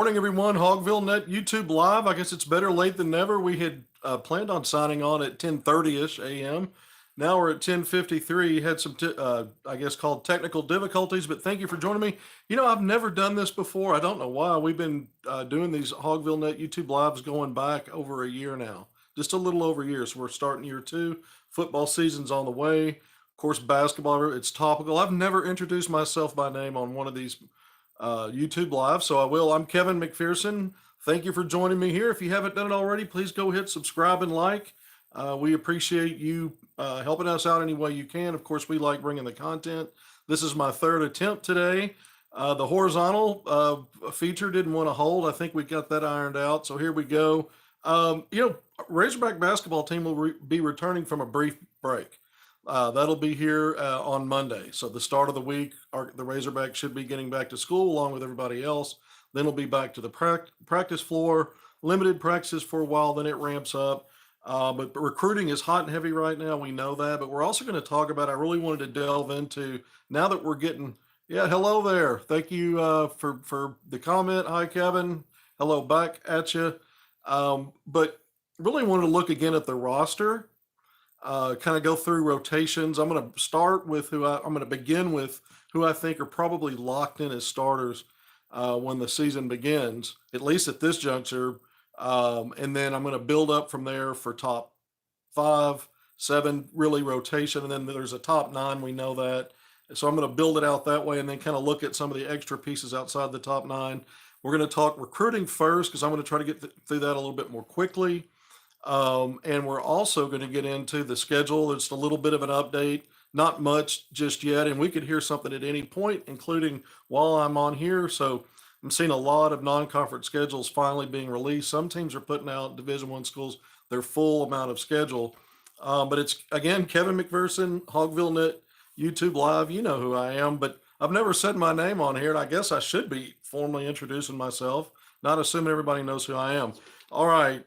Morning, everyone. HogvilleNET YouTube Live. I guess it's better late than never. We had planned on signing on at 10:30ish a.m. Now we're at 10:53. Had some, I guess, called technical difficulties, but thank you for joining me. I've never done this before. I don't know why. We've been doing these HogvilleNET YouTube Lives going back over a year now, just a little over a year. So we're starting year two. Football season's on the way. Of course, basketball, it's topical. I've never introduced myself by name on one of these YouTube Live, so I will. I'm Kevin McPherson. Thank you for joining me here. If you haven't done it already, please go hit subscribe and like. We appreciate you helping us out any way you can. Of course, we like bringing the content. This is my third attempt today. The horizontal feature didn't want to hold. I think we got that ironed out, so here we go. Razorback basketball team will be returning from a brief break. That'll be here on Monday. So the start of the week, the Razorbacks should be getting back to school along with everybody else. Then we'll be back to the practice floor, limited practices for a while, then it ramps up. But recruiting is hot and heavy right now. We know that, but we're also going to talk about, I really wanted to delve into, now that we're getting, hello there. Thank you for the comment. Hi, Kevin. Hello back at you. But really wanted to look again at the roster. Kind of go through rotations. I'm going to begin with who I think are probably locked in as starters when the season begins, at least at this juncture. And then I'm going to build up from there for top 5, 7, really rotation. And then there's a top 9. We know that. So I'm going to build it out that way and then kind of look at some of the extra pieces outside the top 9. We're going to talk recruiting first because I'm going to try to get through that a little bit more quickly. And we're also going to get into the schedule. It's a little bit of an update, not much just yet. And we could hear something at any point, including while I'm on here. So I'm seeing a lot of non-conference schedules finally being released. Some teams are putting out Division I schools their full amount of schedule. But it's, again, Kevin McPherson, HogvilleNET, YouTube Live. You know who I am, but I've never said my name on here, and I guess I should be formally introducing myself, not assuming everybody knows who I am. All right.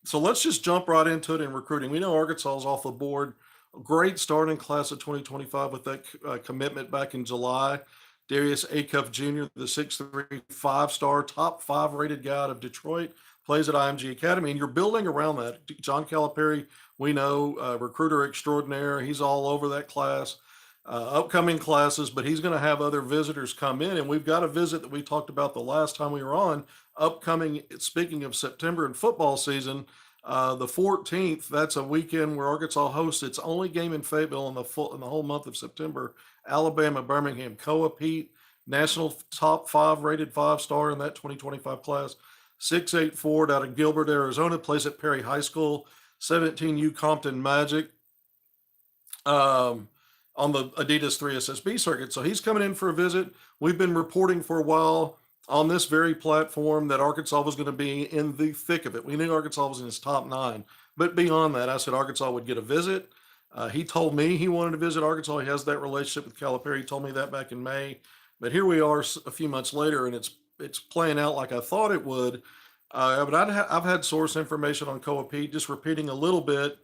So let's just jump right into it in recruiting. We know Arkansas is off the board. Great starting class of 2025 with that commitment back in July. Darius Acuff Jr., the 6'3", 5-star, top 5 rated guy out of Detroit, plays at IMG Academy, and you're building around that. John Calipari, we know, recruiter extraordinaire. He's all over that class, upcoming classes, but he's going to have other visitors come in, and we've got a visit that we talked about the last time we were on, upcoming, speaking of September and football season, the 14th, that's a weekend where Arkansas hosts its only game in Fayetteville in the whole month of September. Alabama, Birmingham, Koa Pete, national top 5 rated 5-star in that 2025 class. 6'8" out of Gilbert, Arizona, plays at Perry High School. 17U Compton Magic on the Adidas 3SSB circuit. So he's coming in for a visit. We've been reporting for a while on this very platform that Arkansas was going to be in the thick of it. We knew Arkansas was in his top 9. But beyond that, I said Arkansas would get a visit. He told me he wanted to visit Arkansas. He has that relationship with Calipari. He told me that back in May. But here we are a few months later, and it's playing out like I thought it would. But I've had source information on Koa Pete, just repeating a little bit.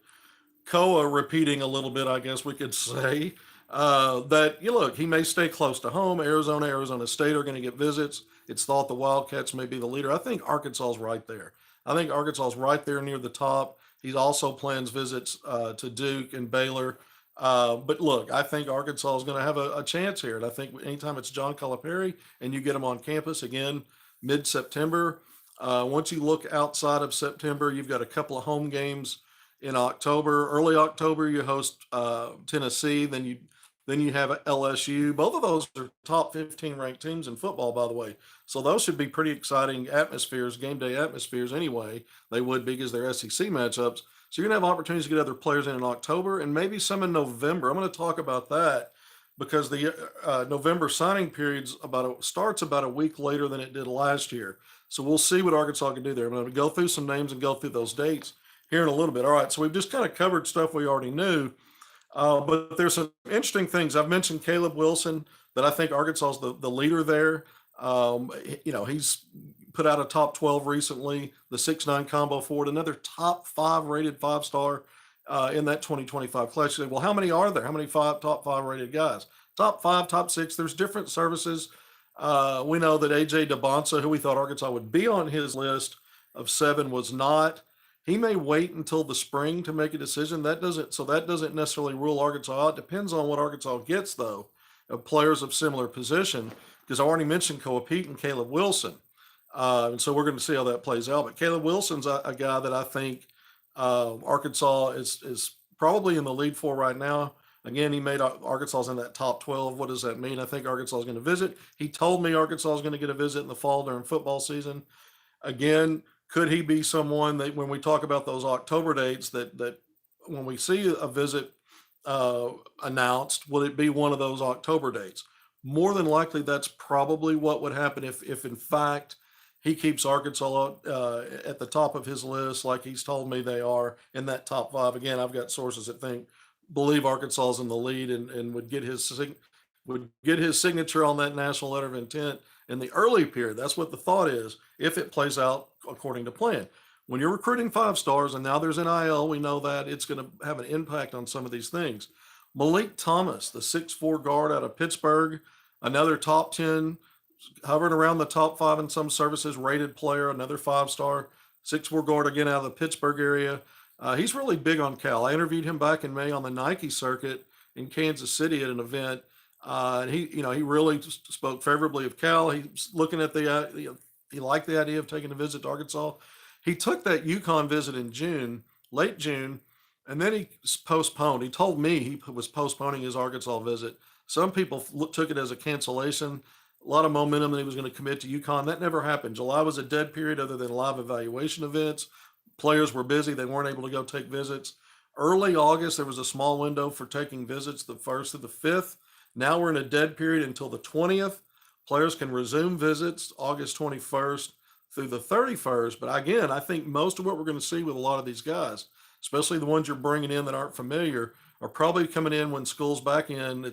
Koa repeating a little bit, I guess we could say. That, look, he may stay close to home. Arizona State are going to get visits. It's thought the Wildcats may be the leader. I think Arkansas is right there. I think Arkansas is right there near the top. He also plans visits to Duke and Baylor. But look, I think Arkansas is going to have a chance here. And I think anytime it's John Calipari and you get him on campus, again, mid-September, once you look outside of September, you've got a couple of home games in October. Early October, you host Tennessee. Then you have LSU. Both of those are top 15 ranked teams in football, by the way. So those should be pretty exciting atmospheres, game day atmospheres anyway. They would be because they're SEC matchups. So you're going to have opportunities to get other players in October and maybe some in November. I'm going to talk about that because the November signing period starts about a week later than it did last year. So we'll see what Arkansas can do there. I'm going to go through some names and go through those dates here in a little bit. All right, so we've just kind of covered stuff we already knew. But there's some interesting things. I've mentioned Caleb Wilson, that I think Arkansas is the leader there. He's put out a top 12 recently, the 6'9" combo forward, another top 5 rated 5-star in that 2025 class. You say, well, how many are there? How many top 5 rated guys? Top 5, top 6. There's different services. We know that AJ DeBonsa, who we thought Arkansas would be on his list of 7, was not. He may wait until the spring to make a decision. That doesn't necessarily rule Arkansas out. It depends on what Arkansas gets, though, of players of similar position. Because I already mentioned Koa Pete and Caleb Wilson, and so we're going to see how that plays out. But Caleb Wilson's a guy that I think Arkansas is probably in the lead for right now. Again, he made Arkansas's in that top 12. What does that mean? I think Arkansas is going to visit. He told me Arkansas is going to get a visit in the fall during football season. Again, could he be someone that when we talk about those October dates that when we see a visit uh, announced, will it be one of those October dates? More than likely, that's probably what would happen if in fact he keeps Arkansas at the top of his list, like he's told me they are in that top 5. Again, I've got sources that believe Arkansas is in the lead and would get his signature on that national letter of intent in the early period. That's what the thought is if it plays out according to plan. When you're recruiting 5 stars and now there's NIL, we know that it's going to have an impact on some of these things. Malik Thomas, the 6'4" guard out of Pittsburgh, another top 10, hovering around the top 5 in some services, rated player, another 5-star, 6'4" guard again out of the Pittsburgh area. He's really big on Cal. I interviewed him back in May on the Nike circuit in Kansas City at an event. And he really spoke favorably of Cal. He's looking at he liked the idea of taking a visit to Arkansas. He took that UConn visit in June, late June, and then he postponed. He told me he was postponing his Arkansas visit. Some people took it as a cancellation. A lot of momentum that he was going to commit to UConn. That never happened. July was a dead period other than live evaluation events. Players were busy. They weren't able to go take visits. Early August, there was a small window for taking visits, the 1st to the 5th. Now we're in a dead period until the 20th. Players can resume visits August 21st through the 31st. But again, I think most of what we're going to see with a lot of these guys, especially the ones you're bringing in that aren't familiar, are probably coming in when school's back in.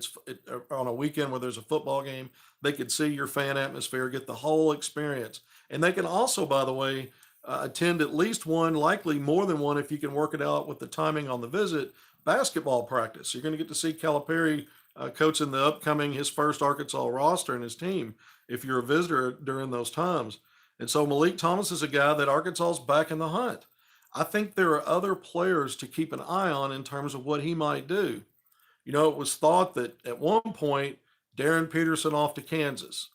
On a weekend where there's a football game. They could see your fan atmosphere, get the whole experience. And they can also, by the way, attend at least one, likely more than one, if you can work it out with the timing on the visit, basketball practice. You're going to get to see Calipari coaching the upcoming, his first Arkansas roster and his team, if you're a visitor during those times. And so Malik Thomas is a guy that Arkansas is back in the hunt. I think there are other players to keep an eye on in terms of what he might do. It was thought that at one point, Darren Peterson off to Kansas,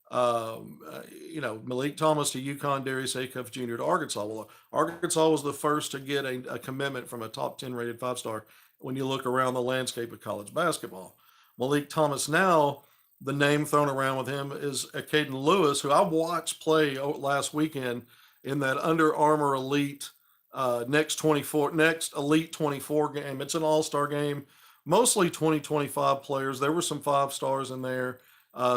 Malik Thomas to UConn, Darius Acuff Jr. to Arkansas. Well, Arkansas was the first to get a commitment from a top 10 rated 5-star when you look around the landscape of college basketball. Malik Thomas now, the name thrown around with him is Caden Lewis, who I watched play last weekend in that Under Armour Elite next Elite 24 game. It's an all-star game, mostly 2025 players. There were some 5 stars in there.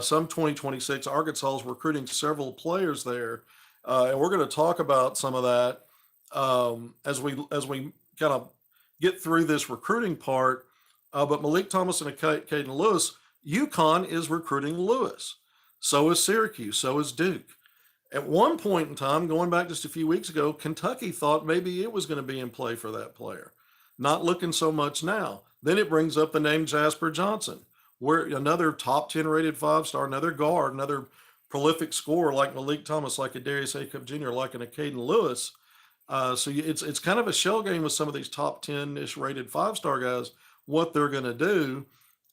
Some 2026. Arkansas is recruiting several players there, and we're going to talk about some of that as we kind of get through this recruiting part. But Malik Thomas and Caden Lewis, UConn is recruiting Lewis. So is Syracuse. So is Duke. At one point in time, going back just a few weeks ago, Kentucky thought maybe it was going to be in play for that player. Not looking so much now. Then it brings up the name Jasper Johnson, where another top 10 rated 5-star, another guard, another prolific scorer like Malik Thomas, like a Darius Acuff Jr., like a Caden Lewis. It's kind of a shell game with some of these top 10-ish rated 5-star guys, what they're going to do.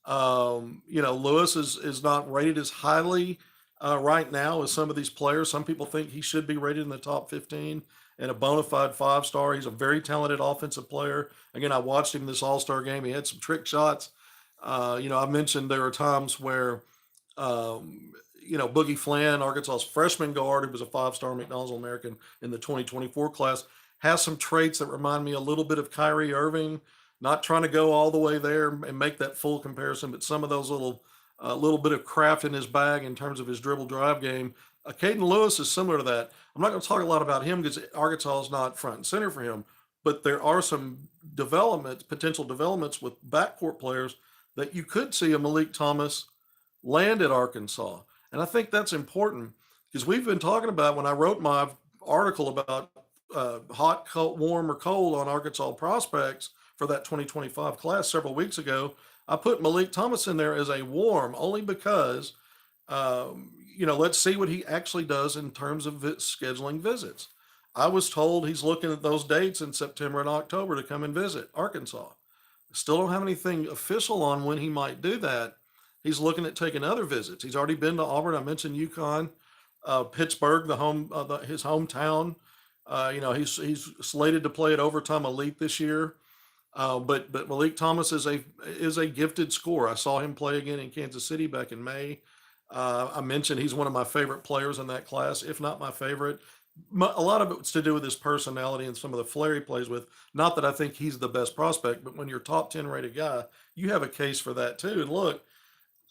Lewis is not rated as highly right now as some of these players. Some people think he should be rated in the top 15 and a bona fide 5-star. He's a very talented offensive player. Again, I watched him this all-star game. He had some trick shots. I mentioned there are times where, Boogie Flan, Arkansas's freshman guard, who was a 5-star McDonald's All-American in the 2024 class, has some traits that remind me a little bit of Kyrie Irving. Not trying to go all the way there and make that full comparison, but some of those little bit of craft in his bag in terms of his dribble drive game. Caden Lewis is similar to that. I'm not going to talk a lot about him because Arkansas is not front and center for him, but there are some potential developments with backcourt players that you could see a Malik Thomas land at Arkansas. And I think that's important because we've been talking about, when I wrote my article about hot, cold, warm, or cold on Arkansas prospects for that 2025 class several weeks ago, I put Malik Thomas in there as a warm only because let's see what he actually does in terms of scheduling visits. I was told he's looking at those dates in September and October to come and visit Arkansas. Still don't have anything official on when he might do that. He's looking at taking other visits. He's already been to Auburn. I mentioned UConn, Pittsburgh, his hometown. He's slated to play at Overtime Elite this year. But Malik Thomas is a gifted scorer. I saw him play again in Kansas City back in May. I mentioned he's one of my favorite players in that class, if not my favorite. A lot of it's to do with his personality and some of the flair he plays with. Not that I think he's the best prospect, but when you're top 10 rated guy, you have a case for that too. And look,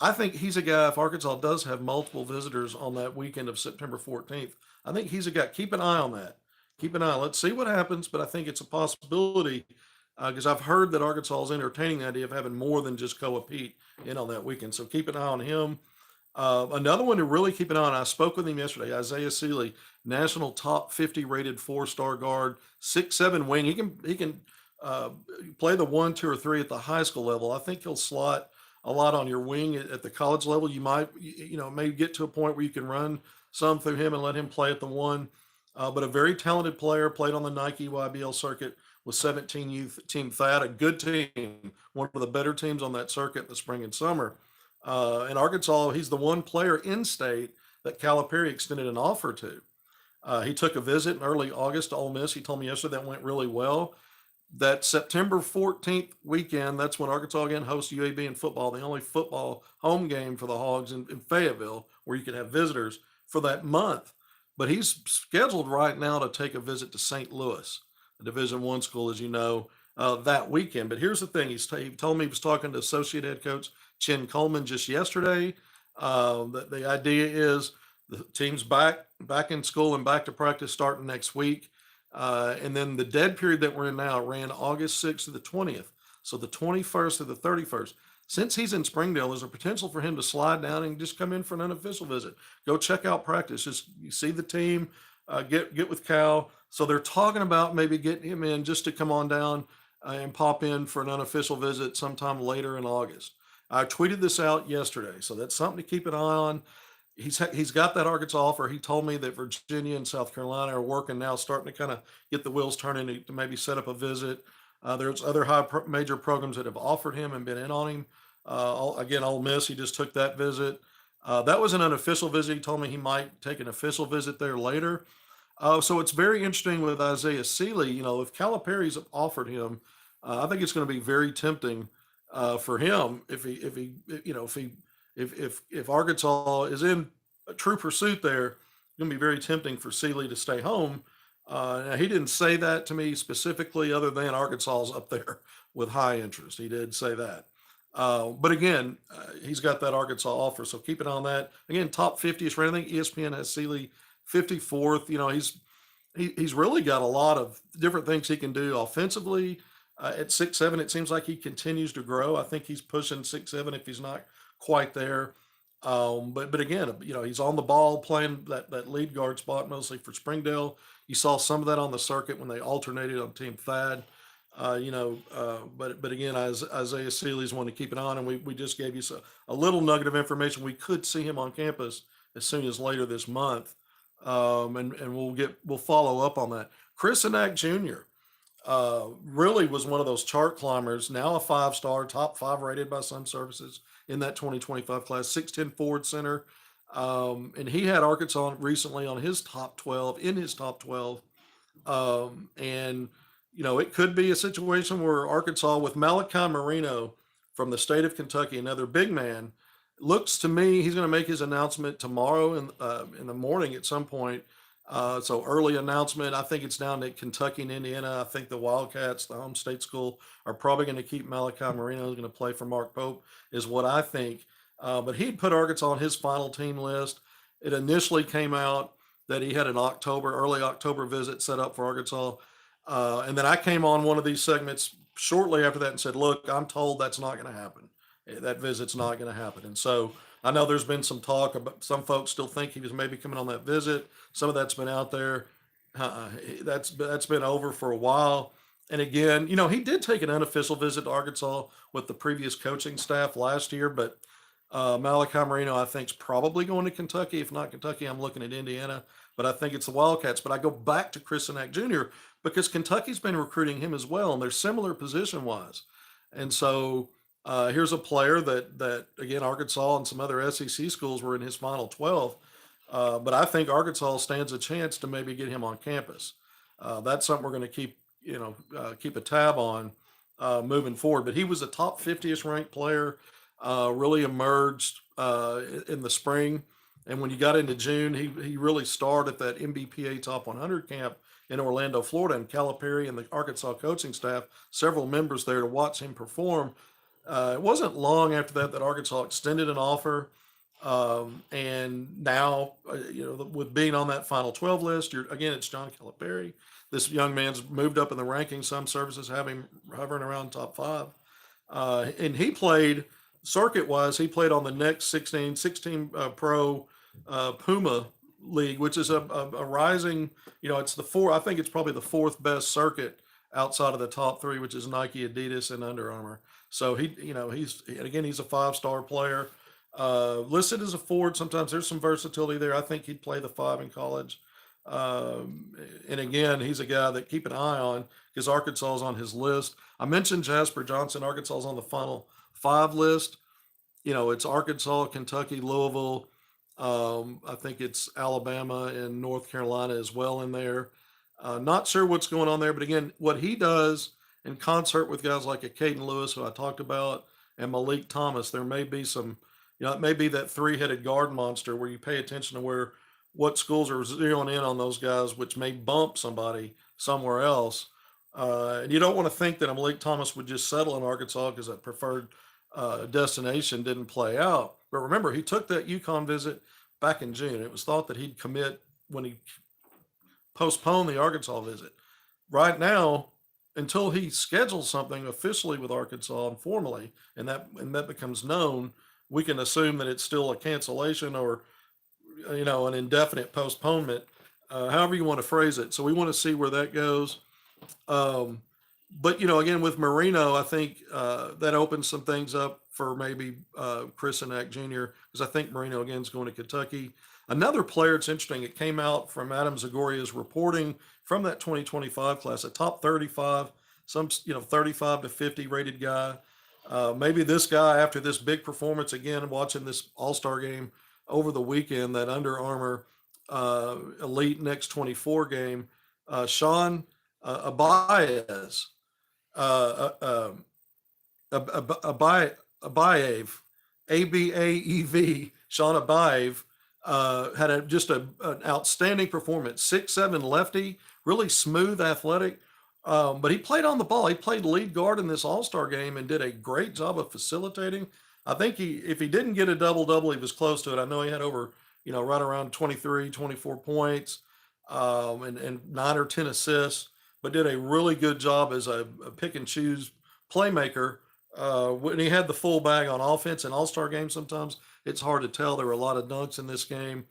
I think he's a guy, if Arkansas does have multiple visitors on that weekend of September 14th, I think he's a guy. Keep an eye on that. Keep an eye. Let's see what happens, but I think it's a possibility because I've heard that Arkansas is entertaining the idea of having more than just Koa Pete in on that weekend. So keep an eye on him. Another one to really keep an eye on, I spoke with him yesterday, Isaiah Seeley, national top 50 rated 4-star guard, 6'7" wing. He can uh, play the 1, 2, or 3 at the high school level. I think he'll slot a lot on your wing at the college level. You might, maybe get to a point where you can run some through him and let him play at the 1. But a very talented player, played on the Nike YBL circuit with 17 youth team Thad, a good team, one of the better teams on that circuit in the spring and summer. In Arkansas, he's the one player in state that Calipari extended an offer to. He took a visit in early August to Ole Miss. He told me yesterday that went really well. That September 14th weekend, that's when Arkansas again hosts UAB in football, the only football home game for the Hogs in Fayetteville, where you could have visitors for that month. But he's scheduled right now to take a visit to St. Louis, a Division I school, as you know, that weekend. But here's the thing: he told me he was talking to associate head coach Chin Coleman just yesterday. The idea is the team's back in school and back to practice starting next week. And then the dead period that we're in now ran August 6th to the 20th. So the 21st to the 31st. Since he's in Springdale, there's a potential for him to slide down and just come in for an unofficial visit. Go check out practice. Just you see the team, get with Cal. So they're talking about maybe getting him in just to come on down and pop in for an unofficial visit sometime later in August. I tweeted this out yesterday, so that's something to keep an eye on. He's got that Arkansas offer. He told me that Virginia and South Carolina are working now, starting to kind of get the wheels turning to maybe set up a visit. There's other major programs that have offered him and been in on him. Again, Ole Miss, he just took that visit. That was an unofficial visit. He told me he might take an official visit there later. So it's very interesting with Isaiah Seeley. If Calipari's offered him, I think it's going to be very tempting for him if Arkansas is in a true pursuit there. It's going to be very tempting for Seeley to stay home. Now he didn't say that to me specifically, other than Arkansas's up there with high interest. He did say that. But again, he's got that Arkansas offer, so keep an eye on that. Again, top 50ish rating. I think ESPN has Seeley 54th. He's really got a lot of different things he can do offensively. At 6'7", it seems like he continues to grow. I think he's pushing 6'7" if he's not quite there. But again, he's on the ball playing that lead guard spot mostly for Springdale. You saw some of that on the circuit when they alternated on Team Thad. But again, Isaiah Seeley's one to keep an eye on, and we just gave you a little nugget of information. We could see him on campus as soon as later this month, and we'll follow up on that. Chris Anak Jr. Really was one of those chart climbers. Now a 5-star, top 5 rated by some services in that 2025 class. 6'10" forward center, and he had Arkansas recently on his top 12 in his top 12, and it could be a situation where Arkansas with Malachi Marino from the state of Kentucky, another big man, looks to me he's going to make his announcement tomorrow in the morning at some point. So early announcement. I think it's down to Kentucky and Indiana. I think the Wildcats, the home state school, are probably going to keep Malachi Marino. Going to play for Mark Pope, is what I think. But he'd put Arkansas on his final team list. It initially came out that he had an early October visit set up for Arkansas. And then I came on one of these segments shortly after that and said, look, I'm told that's not going to happen. That visit's not going to happen. And so I know there's been some talk about some folks still think he was maybe coming on that visit. Some of that's been out there. That's been over for a while. And again, he did take an unofficial visit to Arkansas with the previous coaching staff last year, but Malachi Marino, I think, is probably going to Kentucky. If not Kentucky, I'm looking at Indiana, but I think it's the Wildcats. But I go back to Christian Jr. because Kentucky's been recruiting him as well, and they're similar position wise. And so here's a player that again Arkansas and some other SEC schools were in his final 12. But I think Arkansas stands a chance to maybe get him on campus. That's something we're going to keep a tab on moving forward. But he was a top 50th ranked player, really emerged in the spring. And when you got into June, he really starred at that MBPA Top 100 camp in Orlando, Florida, and Calipari and the Arkansas coaching staff, several members there to watch him perform. It wasn't long after that that Arkansas extended an offer. And now, with being on that final 12 list, again, it's John Calipari. This young man's moved up in the rankings. Some services have him hovering around top five. And he played circuit wise, he played on the next 16 pro Puma league, which is a rising, it's I think it's probably the fourth best circuit outside of the top three, which is Nike, Adidas, and Under Armour. So he's a 5-star player, listed as a forward. Sometimes there's some versatility there. I think he'd play the 5 in college. And again, he's a guy that keep an eye on because Arkansas is on his list. I mentioned Jasper Johnson. Arkansas is on the final 5 list. It's Arkansas, Kentucky, Louisville. I think it's Alabama and North Carolina as well in there. Not sure what's going on there, but again, what he does in concert with guys like a Caden Lewis, who I talked about, and Malik Thomas, there may be some, it may be that 3-headed guard monster where you pay attention to what schools are zeroing in on those guys, which may bump somebody somewhere else. And you don't want to think that a Malik Thomas would just settle in Arkansas because that preferred destination didn't play out. But remember, he took that UConn visit back in June. It was thought that he'd commit when he postponed the Arkansas visit. Right now, until he schedules something officially with Arkansas and formally, and that becomes known, we can assume that it's still a cancellation or an indefinite postponement, however you want to phrase it. So we want to see where that goes. But again, with Marino, I think that opens some things up for maybe Chris Enack Jr. because I think Marino again is going to Kentucky. Another player, it's interesting. It came out from Adam Zagoria's reporting from that 2025 class, a top 35, some 35 to 50 rated guy. Maybe this guy after this big performance again, watching this All-Star game over the weekend, that Under Armour Elite Next 24 game, Sean Abaez, Abaev, Abaev, Sean Abaev, had just an outstanding performance. 6'7" lefty, really smooth, athletic. But he played on the ball. He played lead guard in this All-Star game and did a great job of facilitating. I think if he didn't get a double-double, he was close to it. I know he had over, right around 23, 24 points, and 9 or 10 assists, but did a really good job as a pick and choose playmaker. When he had the full bag on offense in All-Star games, sometimes it's hard to tell. There were a lot of dunks in this game,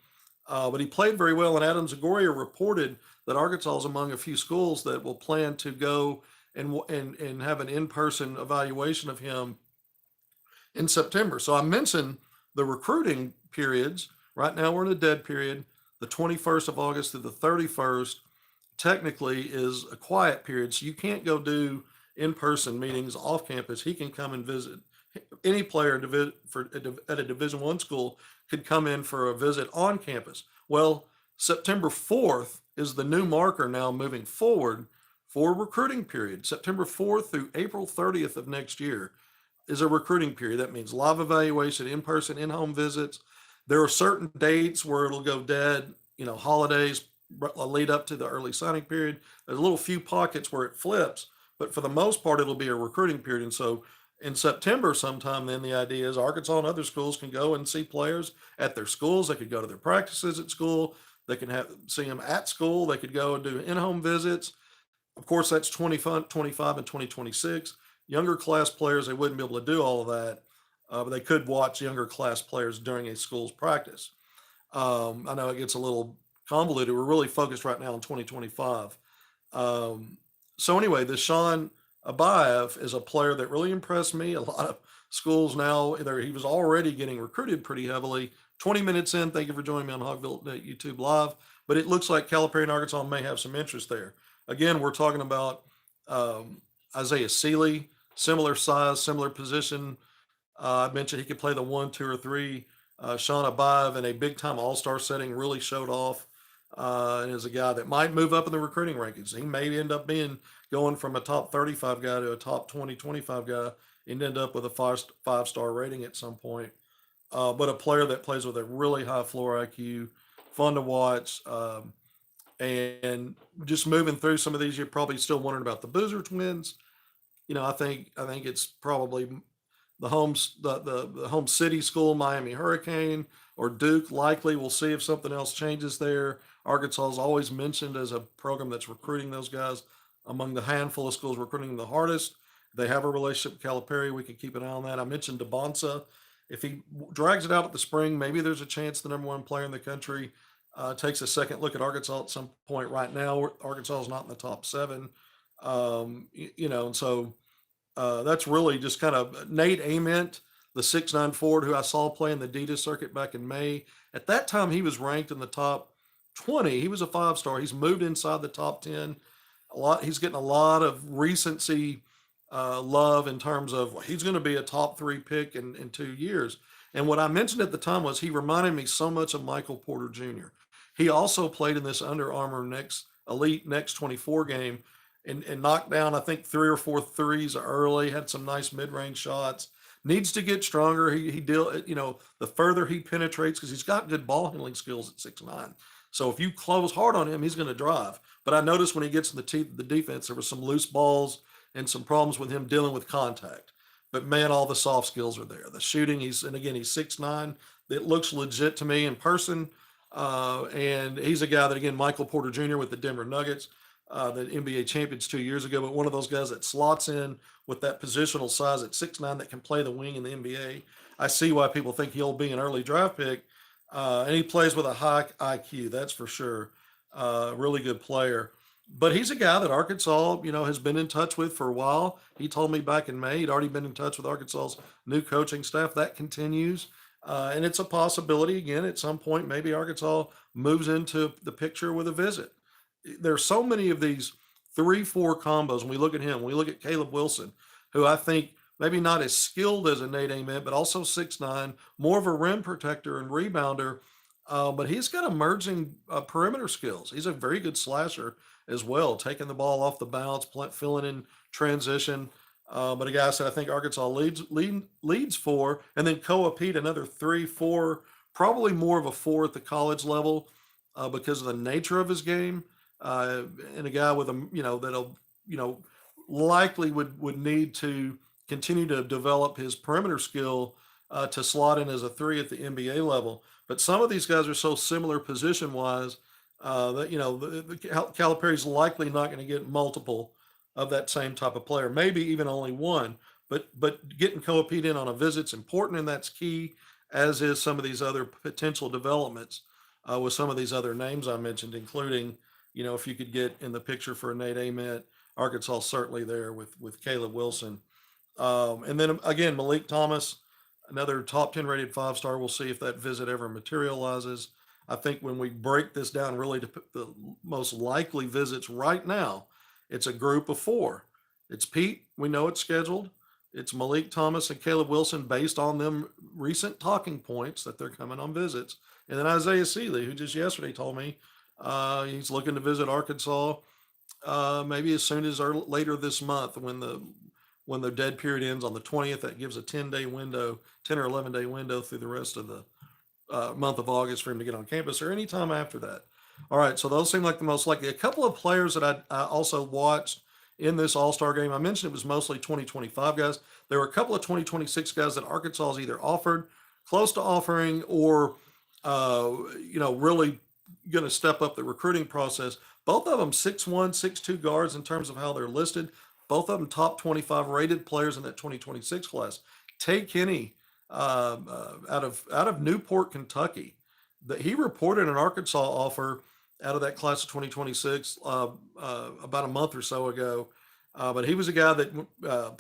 but he played very well. And Adam Zagoria reported that Arkansas is among a few schools that will plan to go and have an in-person evaluation of him in September. So I mentioned the recruiting periods. Right now we're in a dead period. The 21st of August through the 31st technically is a quiet period. So you can't go do in-person meetings off campus. He can come and visit. Any player at a Division I school could come in for a visit on campus. Well, September 4th is the new marker now moving forward for recruiting period. September 4th through April 30th of next year is a recruiting period. That means live evaluation, in-person, in-home visits. There are certain dates where it'll go dead, holidays lead up to the early signing period. There's a little few pockets where it flips, but for the most part, it'll be a recruiting period. And so in September sometime, then the idea is Arkansas and other schools can go and see players at their schools. They could go to their practices at school. They can see them at school. They could go and do in-home visits. Of course, that's 2025 and 2026. Younger class players, they wouldn't be able to do all of that, but they could watch younger class players during a school's practice. I know it gets a little convoluted. We're really focused right now on 2025. So anyway, the Sean Abaev is a player that really impressed me. A lot of schools now. He was already getting recruited pretty heavily. 20 minutes in, thank you for joining me on HogvilleNET YouTube Live. But it looks like Calipari and Arkansas may have some interest there. Again, we're talking about um, Isaiah Sealy, similar size, similar position. I mentioned he could play the one, two, or three. Sean Abayev in a big time All Star setting really showed off, and is a guy that might move up in the recruiting rankings. He may end up being going from a top 35 guy to a top 20, 25 guy and end up with a five-star rating at some point. But a player that plays with a really high floor IQ, fun to watch, and just moving through some of these, you're probably still wondering about the Boozer twins. I think it's probably the home city school, Miami Hurricane or Duke. Likely, we'll see if something else changes there. Arkansas is always mentioned as a program that's recruiting those guys among the handful of schools recruiting the hardest. They have a relationship with Calipari. We can keep an eye on that. I mentioned DeBonsa. If he drags it out at the spring, maybe there's a chance the number one player in the country takes a second look at Arkansas at some point. Right now, Arkansas is not in the top seven. And so that's really just kind of Nate Ament, the 6'9" forward who I saw play in the Adidas circuit back in May. At that time, he was ranked in the top 20. He was a five-star. He's moved inside the top 10. He's getting a lot of recency love in terms of he's going to be a top three pick in 2 years. And what I mentioned at the time was he reminded me so much of Michael Porter Jr. He also played in this Under Armour Elite Next 24 game and knocked down, I think, 3 or 4 threes early, had some nice mid-range shots. Needs to get stronger. The further he penetrates, because he's got good ball handling skills at 6'9". So if you close hard on him, he's going to drive. But I noticed when he gets in the teeth of the defense, there was some loose balls and some problems with him dealing with contact. But man, all the soft skills are there. The shooting, he's 6'9". It looks legit to me in person. And he's a guy that, again, Michael Porter Jr. with the Denver Nuggets, the NBA champions 2 years ago, but one of those guys that slots in with that positional size at 6'9" that can play the wing in the NBA. I see why people think he'll be an early draft pick. And he plays with a high IQ, that's for sure. Really good player. But he's a guy that Arkansas, has been in touch with for a while. He told me back in May he'd already been in touch with Arkansas's new coaching staff. That continues. And it's a possibility, again, at some point, maybe Arkansas moves into the picture with a visit. There's so many of these 3-4 combos. When we look at him, we look at Caleb Wilson, who I think maybe not as skilled as a Nate Ament, but also 6'9", more of a rim protector and rebounder. But he's got emerging perimeter skills. He's a very good slasher as well, taking the ball off the bounce, filling in transition. But a guy said I think Arkansas leads for, and then Koa Pete another 3-4, probably more of a 4 at the college level because of the nature of his game, and a guy with that'll likely would need to continue to develop his perimeter skill to slot in as a 3 at the NBA level. But some of these guys are so similar position wise that Calipari's likely not going to get multiple of that same type of player, maybe even only one. But getting Koa Pete in on a visit's important, and that's key, as is some of these other potential developments with some of these other names I mentioned, including, if you could get in the picture for a Nate Ament, Arkansas certainly there with Caleb Wilson. And then again, Malik Thomas, another top 10 rated 5-star. We'll see if that visit ever materializes. I think when we break this down really to put the most likely visits right now, it's a group of 4. It's Pete. We know it's scheduled. It's Malik Thomas and Caleb Wilson based on them recent talking points that they're coming on visits. And then Isaiah Sealy, who just yesterday told me he's looking to visit Arkansas maybe as soon as later this month when the dead period ends on the 20th. That gives a 10 or 11-day window through the rest of the month of August for him to get on campus, or any time after that. All right, so those seem like the most likely. A couple of players that I also watched in this All-Star game, I mentioned it was mostly 2025 guys. There were a couple of 2026 guys that Arkansas has either offered, close to offering, or really going to step up the recruiting process. Both of them 6'1", 6'2" guards in terms of how they're listed. Both of them top 25 rated players in that 2026 class. Tay Kenny out of Newport, Kentucky, that he reported an Arkansas offer out of that class of 2026 about a month or so ago. But he was a guy that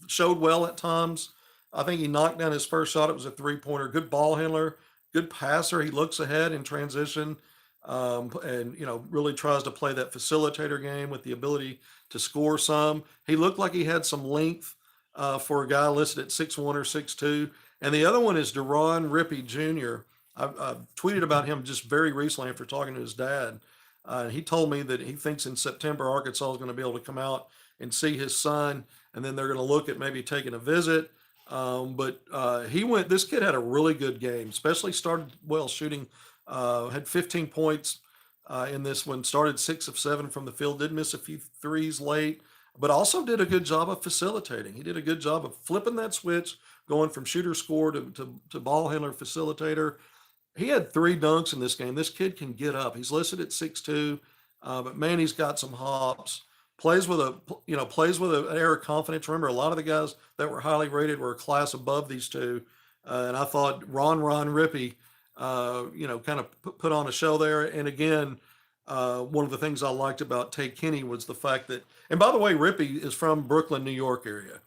showed well at times. I think he knocked down his first shot. It was a 3-pointer. Good ball handler, good passer. He looks ahead in transition, and really tries to play that facilitator game with the ability to score some. He looked like he had some length for a guy listed at 6'1" or 6'2". And the other one is Deron Rippey Jr. I've tweeted about him just very recently after talking to his dad. He told me that he thinks in September Arkansas is going to be able to come out and see his son, and then they're going to look at maybe taking a visit. But he went. This kid had a really good game, especially started well shooting. Had 15 points in this one. Started 6 of 7 from the field. Did miss a few threes late, but also did a good job of facilitating. He did a good job of flipping that switch, going from shooter score to ball handler facilitator. He had 3 dunks in this game. This kid can get up. He's listed at 6'2", but man, he's got some hops. Plays with an air of confidence. Remember, a lot of the guys that were highly rated were a class above these two, and I thought Ron Rippey, kind of put on a show there. And again, one of the things I liked about Tay Kenny was the fact that, and by the way, Rippey is from Brooklyn, New York area.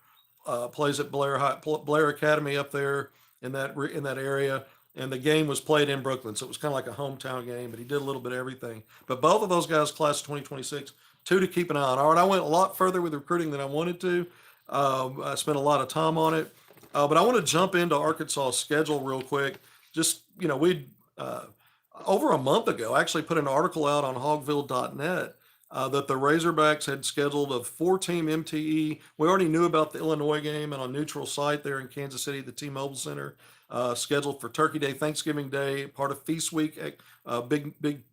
Plays at Blair Academy up there in that area. And the game was played in Brooklyn, so it was kind of like a hometown game. But he did a little bit of everything. But both of those guys, class of 2026, two to keep an eye on. All right, I went a lot further with recruiting than I wanted to. I spent a lot of time on it, but I want to jump into Arkansas' schedule real quick. Just we over a month ago actually put an article out on HogvilleNET that the Razorbacks had scheduled a 4-team MTE. We already knew about the Illinois game and on neutral site there in Kansas City, the T-Mobile Center, scheduled for Turkey Day, Thanksgiving Day, part of Feast Week, big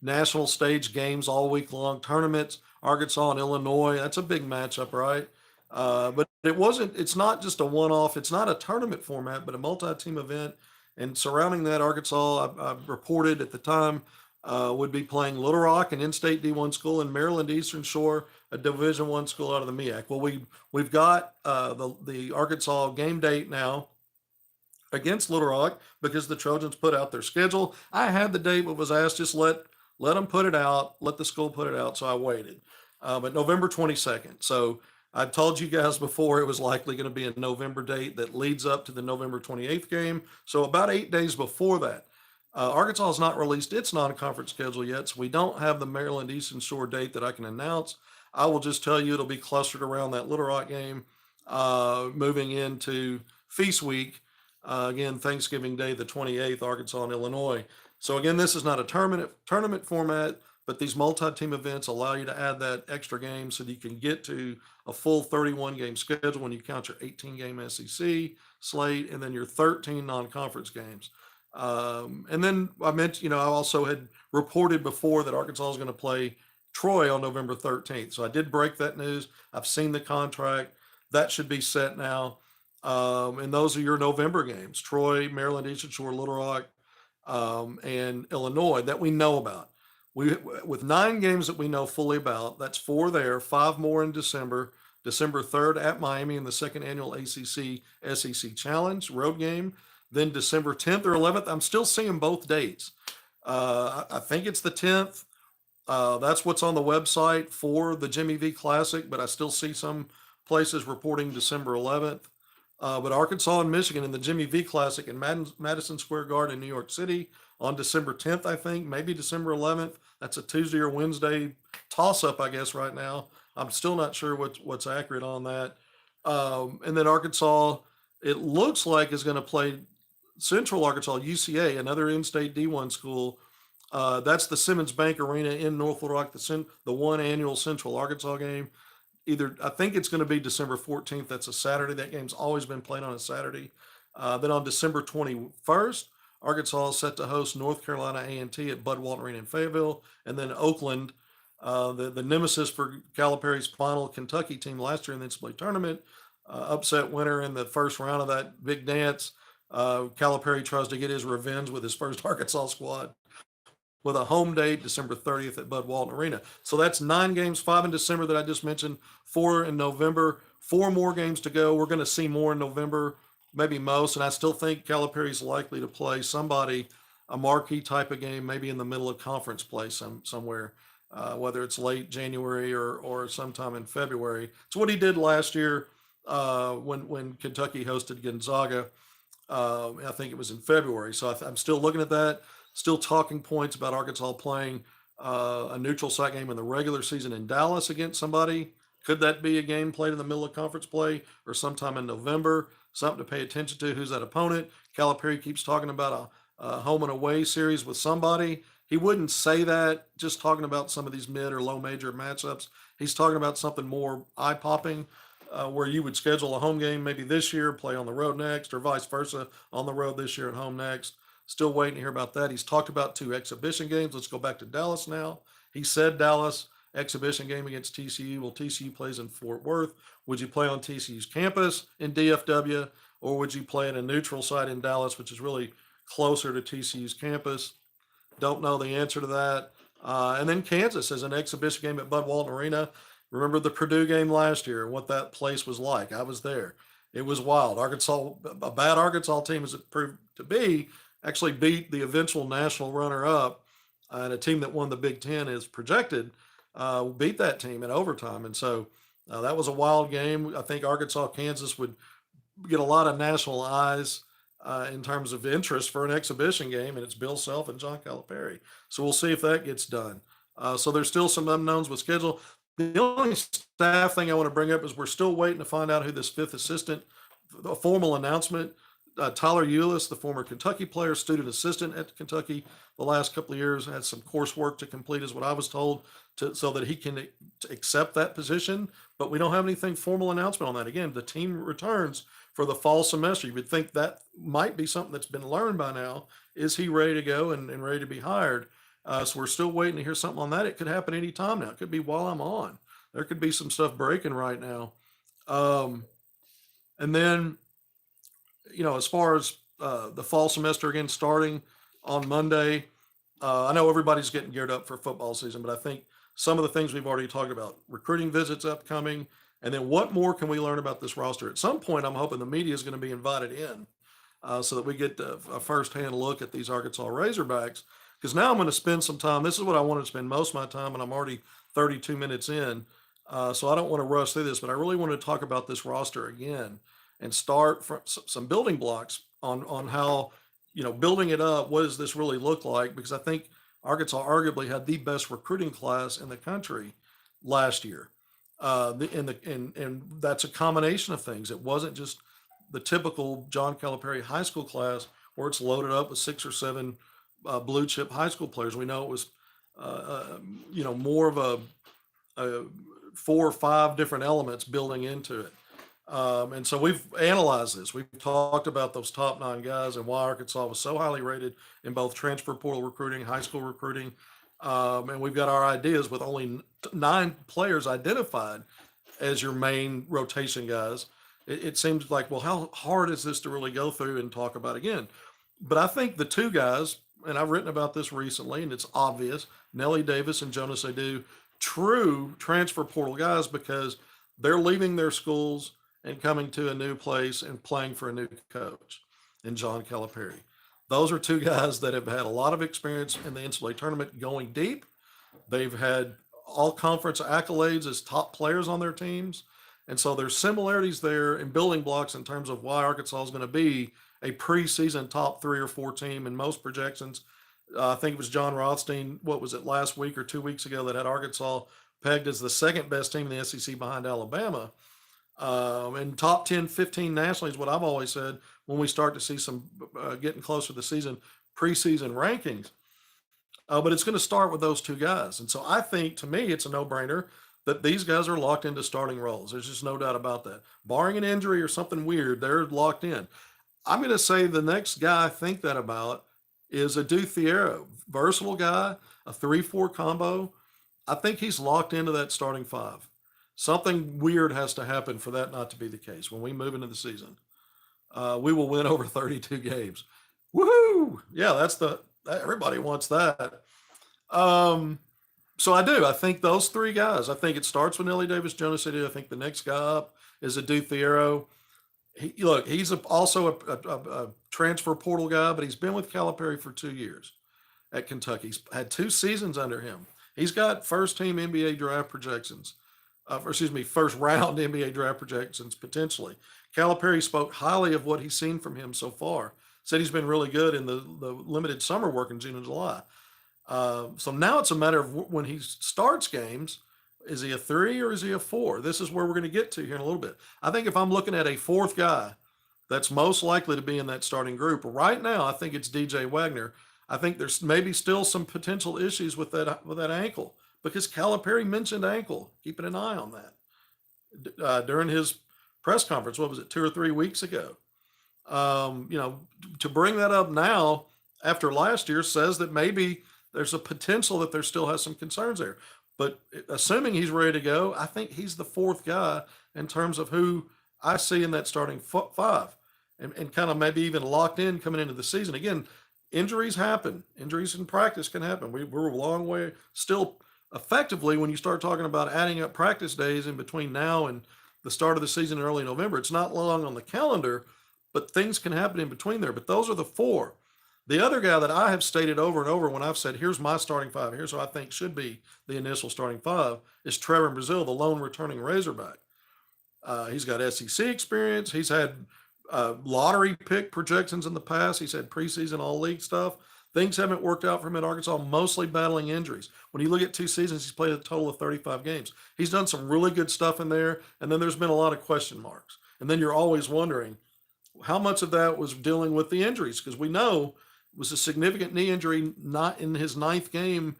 national stage games all week long, tournaments, Arkansas and Illinois. That's a big matchup, right? But it's not just a one-off. It's not a tournament format, but a multi-team event. And surrounding that, Arkansas, I reported at the time, would be playing Little Rock, an in-state D1 school, and Maryland Eastern Shore, a Division I school out of the MEAC. Well, we've got the Arkansas game date now against Little Rock because the Trojans put out their schedule. I had the date, but was asked just let them put it out, let the school put it out. So I waited. But November 22nd. So I told you guys before it was likely going to be a November date that leads up to the November 28th game. So about 8 days before that, Arkansas has not released its non-conference schedule yet, so we don't have the Maryland Eastern Shore date that I can announce. I will just tell you it'll be clustered around that Little Rock game, moving into Feast Week. Again, Thanksgiving Day, the 28th, Arkansas and Illinois. So again, this is not a tournament format, but these multi-team events allow you to add that extra game so that you can get to a full 31-game schedule when you count your 18-game SEC slate and then your 13 non-conference games. And then I mentioned, I also had reported before that Arkansas is going to play Troy on November 13th. So I did break that news. I've seen the contract. That should be set now. And those are your November games: Troy, Maryland Eastern Shore, Little Rock, and Illinois that we know about. With 9 games that we know fully about, that's 4 there, 5 more in December. December 3rd at Miami in the second annual ACC SEC Challenge road game. Then December 10th or 11th. I'm still seeing both dates. I think it's the 10th. That's what's on the website for the Jimmy V Classic, but I still see some places reporting December 11th. But Arkansas and Michigan in the Jimmy V Classic in Madison Square Garden in New York City on December 10th, I think, maybe December 11th. That's a Tuesday or Wednesday toss-up, I guess, right now. I'm still not sure what's accurate on that. And then Arkansas, it looks like, is going to play Central Arkansas, UCA, another in-state D1 school. That's the Simmons Bank Arena in North Little Rock, the one annual Central Arkansas game. I think it's going to be December 14th. That's a Saturday. That game's always been played on a Saturday. Then on December 21st, Arkansas is set to host North Carolina A&T at Bud Walton Arena in Fayetteville. And then Oakland, the nemesis for Calipari's final Kentucky team last year in the NCAA tournament, upset winner in the first round of that big dance. Calipari tries to get his revenge with his first Arkansas squad with a home date, December 30th at Bud Walton Arena. So that's 9 games, 5 in December that I just mentioned, 4 in November, 4 more games to go. We're going to see more in November, maybe most, and I still think Calipari's likely to play somebody, a marquee type of game, maybe in the middle of conference play somewhere, whether it's late January or sometime in February. It's what he did last year. when Kentucky hosted Gonzaga. I think it was in February. So I'm still looking at that. Still talking points about Arkansas playing a neutral site game in the regular season in Dallas against somebody. Could that be a game played in the middle of conference play or sometime in November? Something to pay attention to. Who's that opponent? Calipari keeps talking about a home and away series with somebody. He wouldn't say that just talking about some of these mid or low major matchups. He's talking about something more eye popping, where you would schedule a home game maybe this year, play on the road next, or vice versa, on the road this year and home next. Still waiting to hear about that. He's talked about 2 exhibition games. Let's go back to Dallas now. He said Dallas exhibition game against TCU. Well, TCU plays in Fort Worth. Would you play on TCU's campus in DFW, or would you play in a neutral site in Dallas, which is really closer to TCU's campus? Don't know the answer to that. And then Kansas is an exhibition game at Bud Walton Arena. Remember the Purdue game last year and what that place was like? I was there. It was wild. Arkansas, a bad Arkansas team as it proved to be, actually beat the eventual national runner-up, and a team that won the Big Ten is projected, beat that team in overtime. And so that was a wild game. I think Arkansas, Kansas would get a lot of national eyes in terms of interest for an exhibition game, and it's Bill Self and John Calipari. So we'll see if that gets done. So there's still some unknowns with schedule. The only staff thing I want to bring up is we're still waiting to find out who this 5th assistant, a formal announcement. Tyler Eulis, the former Kentucky player, student assistant at Kentucky the last couple of years, had some coursework to complete, is what I was told, so that he can accept that position. But we don't have anything formal announcement on that. Again, the team returns for the fall semester. You would think that might be something that's been learned by now. Is he ready to go and ready to be hired? So we're still waiting to hear something on that. It could happen any time now. It could be while I'm on. There could be some stuff breaking right now. And then, as far as the fall semester again starting on Monday, I know everybody's getting geared up for football season, but I think some of the things we've already talked about, recruiting visits upcoming, and then what more can we learn about this roster? At some point, I'm hoping the media is going to be invited in so that we get a firsthand look at these Arkansas Razorbacks. Because now I'm going to spend some time. This is what I wanted to spend most of my time, and I'm already 32 minutes in. So I don't want to rush through this, but I really want to talk about this roster again and start from some building blocks on how, building it up, what does this really look like? Because I think Arkansas arguably had the best recruiting class in the country last year. And that's a combination of things. It wasn't just the typical John Calipari high school class where it's loaded up with 6 or 7 blue chip high school players. We know it was, more of a 4 or 5 different elements building into it. And so we've analyzed this. We've talked about those top 9 guys and why Arkansas was so highly rated in both transfer portal recruiting, high school recruiting. And we've got our ideas with only 9 players identified as your main rotation guys. It seems like, well, how hard is this to really go through and talk about again? But I think the 2 guys, and I've written about this recently, and it's obvious, Nellie Davis and Jonas Adu, true transfer portal guys because they're leaving their schools and coming to a new place and playing for a new coach in John Calipari. Those are 2 guys that have had a lot of experience in the NCAA tournament going deep. They've had all conference accolades as top players on their teams. And so there's similarities there in building blocks in terms of why Arkansas is going to be a preseason top 3 or 4 team in most projections. I think it was John Rothstein, what was it, last week or 2 weeks ago, that had Arkansas pegged as the 2nd best team in the SEC behind Alabama. And top 10, 15 nationally is what I've always said when we start to see some getting closer to the season, preseason rankings. But it's going to start with those 2 guys. And so I think, to me, it's a no-brainer that these guys are locked into starting roles. There's just no doubt about that. Barring an injury or something weird, they're locked in. I'm going to say the next guy I think that about is Adu Thiero. Versatile guy, a 3-4 combo. I think he's locked into that starting 5. Something weird has to happen for that not to be the case. When we move into the season, we will win over 32 games. Woohoo! Yeah, everybody wants that. So I do. I think those 3 guys. I think it starts with Nellie Davis, Jonas Adu. I think the next guy up is Adu Thiero. He's also a transfer portal guy, but he's been with Calipari for 2 years at Kentucky. He's had 2 seasons under him. He's got first-team NBA draft projections. or excuse me, first round NBA draft projections potentially. Calipari spoke highly of what he's seen from him so far. Said he's been really good in the limited summer work in June and July. So now it's a matter of when he starts games, is he a 3 or is he a 4? This is where we're going to get to here in a little bit. I think if I'm looking at a fourth guy that's most likely to be in that starting group right now, I think it's DJ Wagner. I think there's maybe still some potential issues with that ankle because Calipari mentioned ankle, keeping an eye on that during his press conference. What was it, 2 or 3 weeks ago? To bring that up now after last year says that maybe there's a potential that there still has some concerns there. But assuming he's ready to go, I think he's the fourth guy in terms of who I see in that starting five, and kind of maybe even locked in coming into the season. Again, injuries happen. Injuries in practice can happen. We're a long way still. Effectively, when you start talking about adding up practice days in between now and the start of the season in early November, it's not long on the calendar, but things can happen in between there. But those are the four. The other guy that I have stated over and over when I've said, here's my starting five, here's who I think should be the initial starting five, is Trevor Brazile, the lone returning Razorback. He's got SEC experience. He's had lottery pick projections in the past. He's had preseason all league stuff. Things haven't worked out for him at Arkansas, mostly battling injuries. When you look at 2 seasons, he's played a total of 35 games. He's done some really good stuff in there, and then there's been a lot of question marks. And then you're always wondering how much of that was dealing with the injuries, because we know it was a significant knee injury not in his 9th game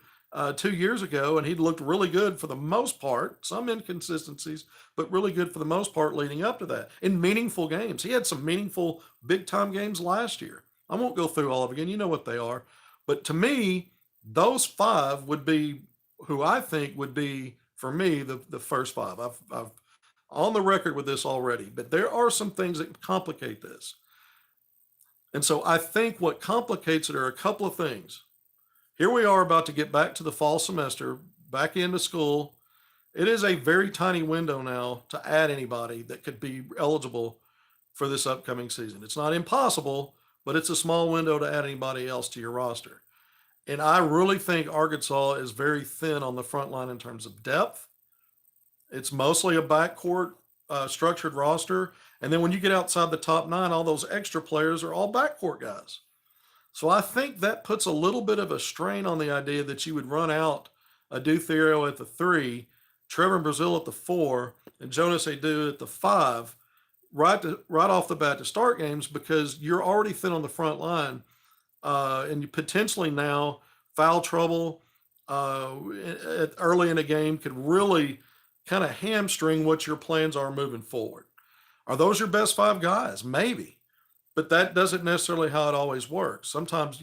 2 years ago, and he'd looked really good for the most part, some inconsistencies, but really good for the most part leading up to that in meaningful games. He had some meaningful big-time games last year. I won't go through all of them again. You know what they are. But to me, those 5 would be who I think would be, for me, the first 5. I've on the record with this already, but there are some things that complicate this. And so I think what complicates it are a couple of things. Here we are about to get back to the fall semester, back into school. It is a very tiny window now to add anybody that could be eligible for this upcoming season. It's not impossible, but it's a small window to add anybody else to your roster. And I really think Arkansas is very thin on the front line in terms of depth. It's mostly a backcourt structured roster. And then when you get outside the top 9, all those extra players are all backcourt guys. So I think that puts a little bit of a strain on the idea that you would run out Adu Thiero at the 3, Trevor Brazile at the 4, and Jonas Adu at the 5 right off the bat to start games, because you're already thin on the front line, and you potentially now foul trouble early in a game could really kind of hamstring what your plans are moving forward. Are those your best 5 guys? Maybe, but that doesn't necessarily how it always works. Sometimes,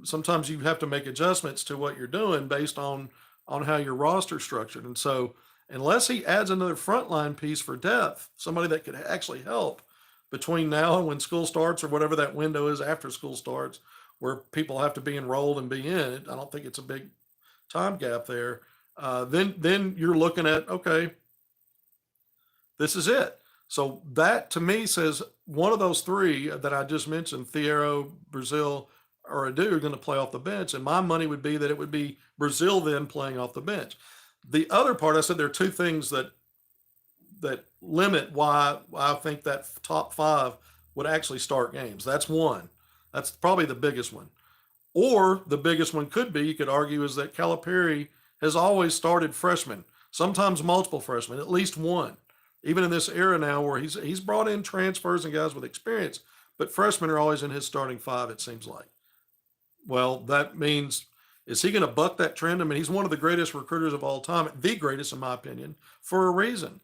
sometimes you have to make adjustments to what you're doing based on how your roster's structured. And so unless he adds another frontline piece for depth, somebody that could actually help between now and when school starts, or whatever that window is after school starts, where people have to be enrolled and be in, I don't think it's a big time gap there. Then you're looking at, okay, this is it. So that to me says one of those 3 that I just mentioned, Thiero, Brazile, or Adu, are going to play off the bench. And my money would be that it would be Brazile then playing off the bench. The other part, I said there are 2 things that limit why I think that top 5 would actually start games. That's one. That's probably the biggest one. Or the biggest one could be, you could argue, is that Calipari has always started freshmen, sometimes multiple freshmen, at least one. Even in this era now where he's brought in transfers and guys with experience, but freshmen are always in his starting 5, it seems like. Well, that means, is he going to buck that trend? I mean, he's one of the greatest recruiters of all time, the greatest in my opinion, for a reason.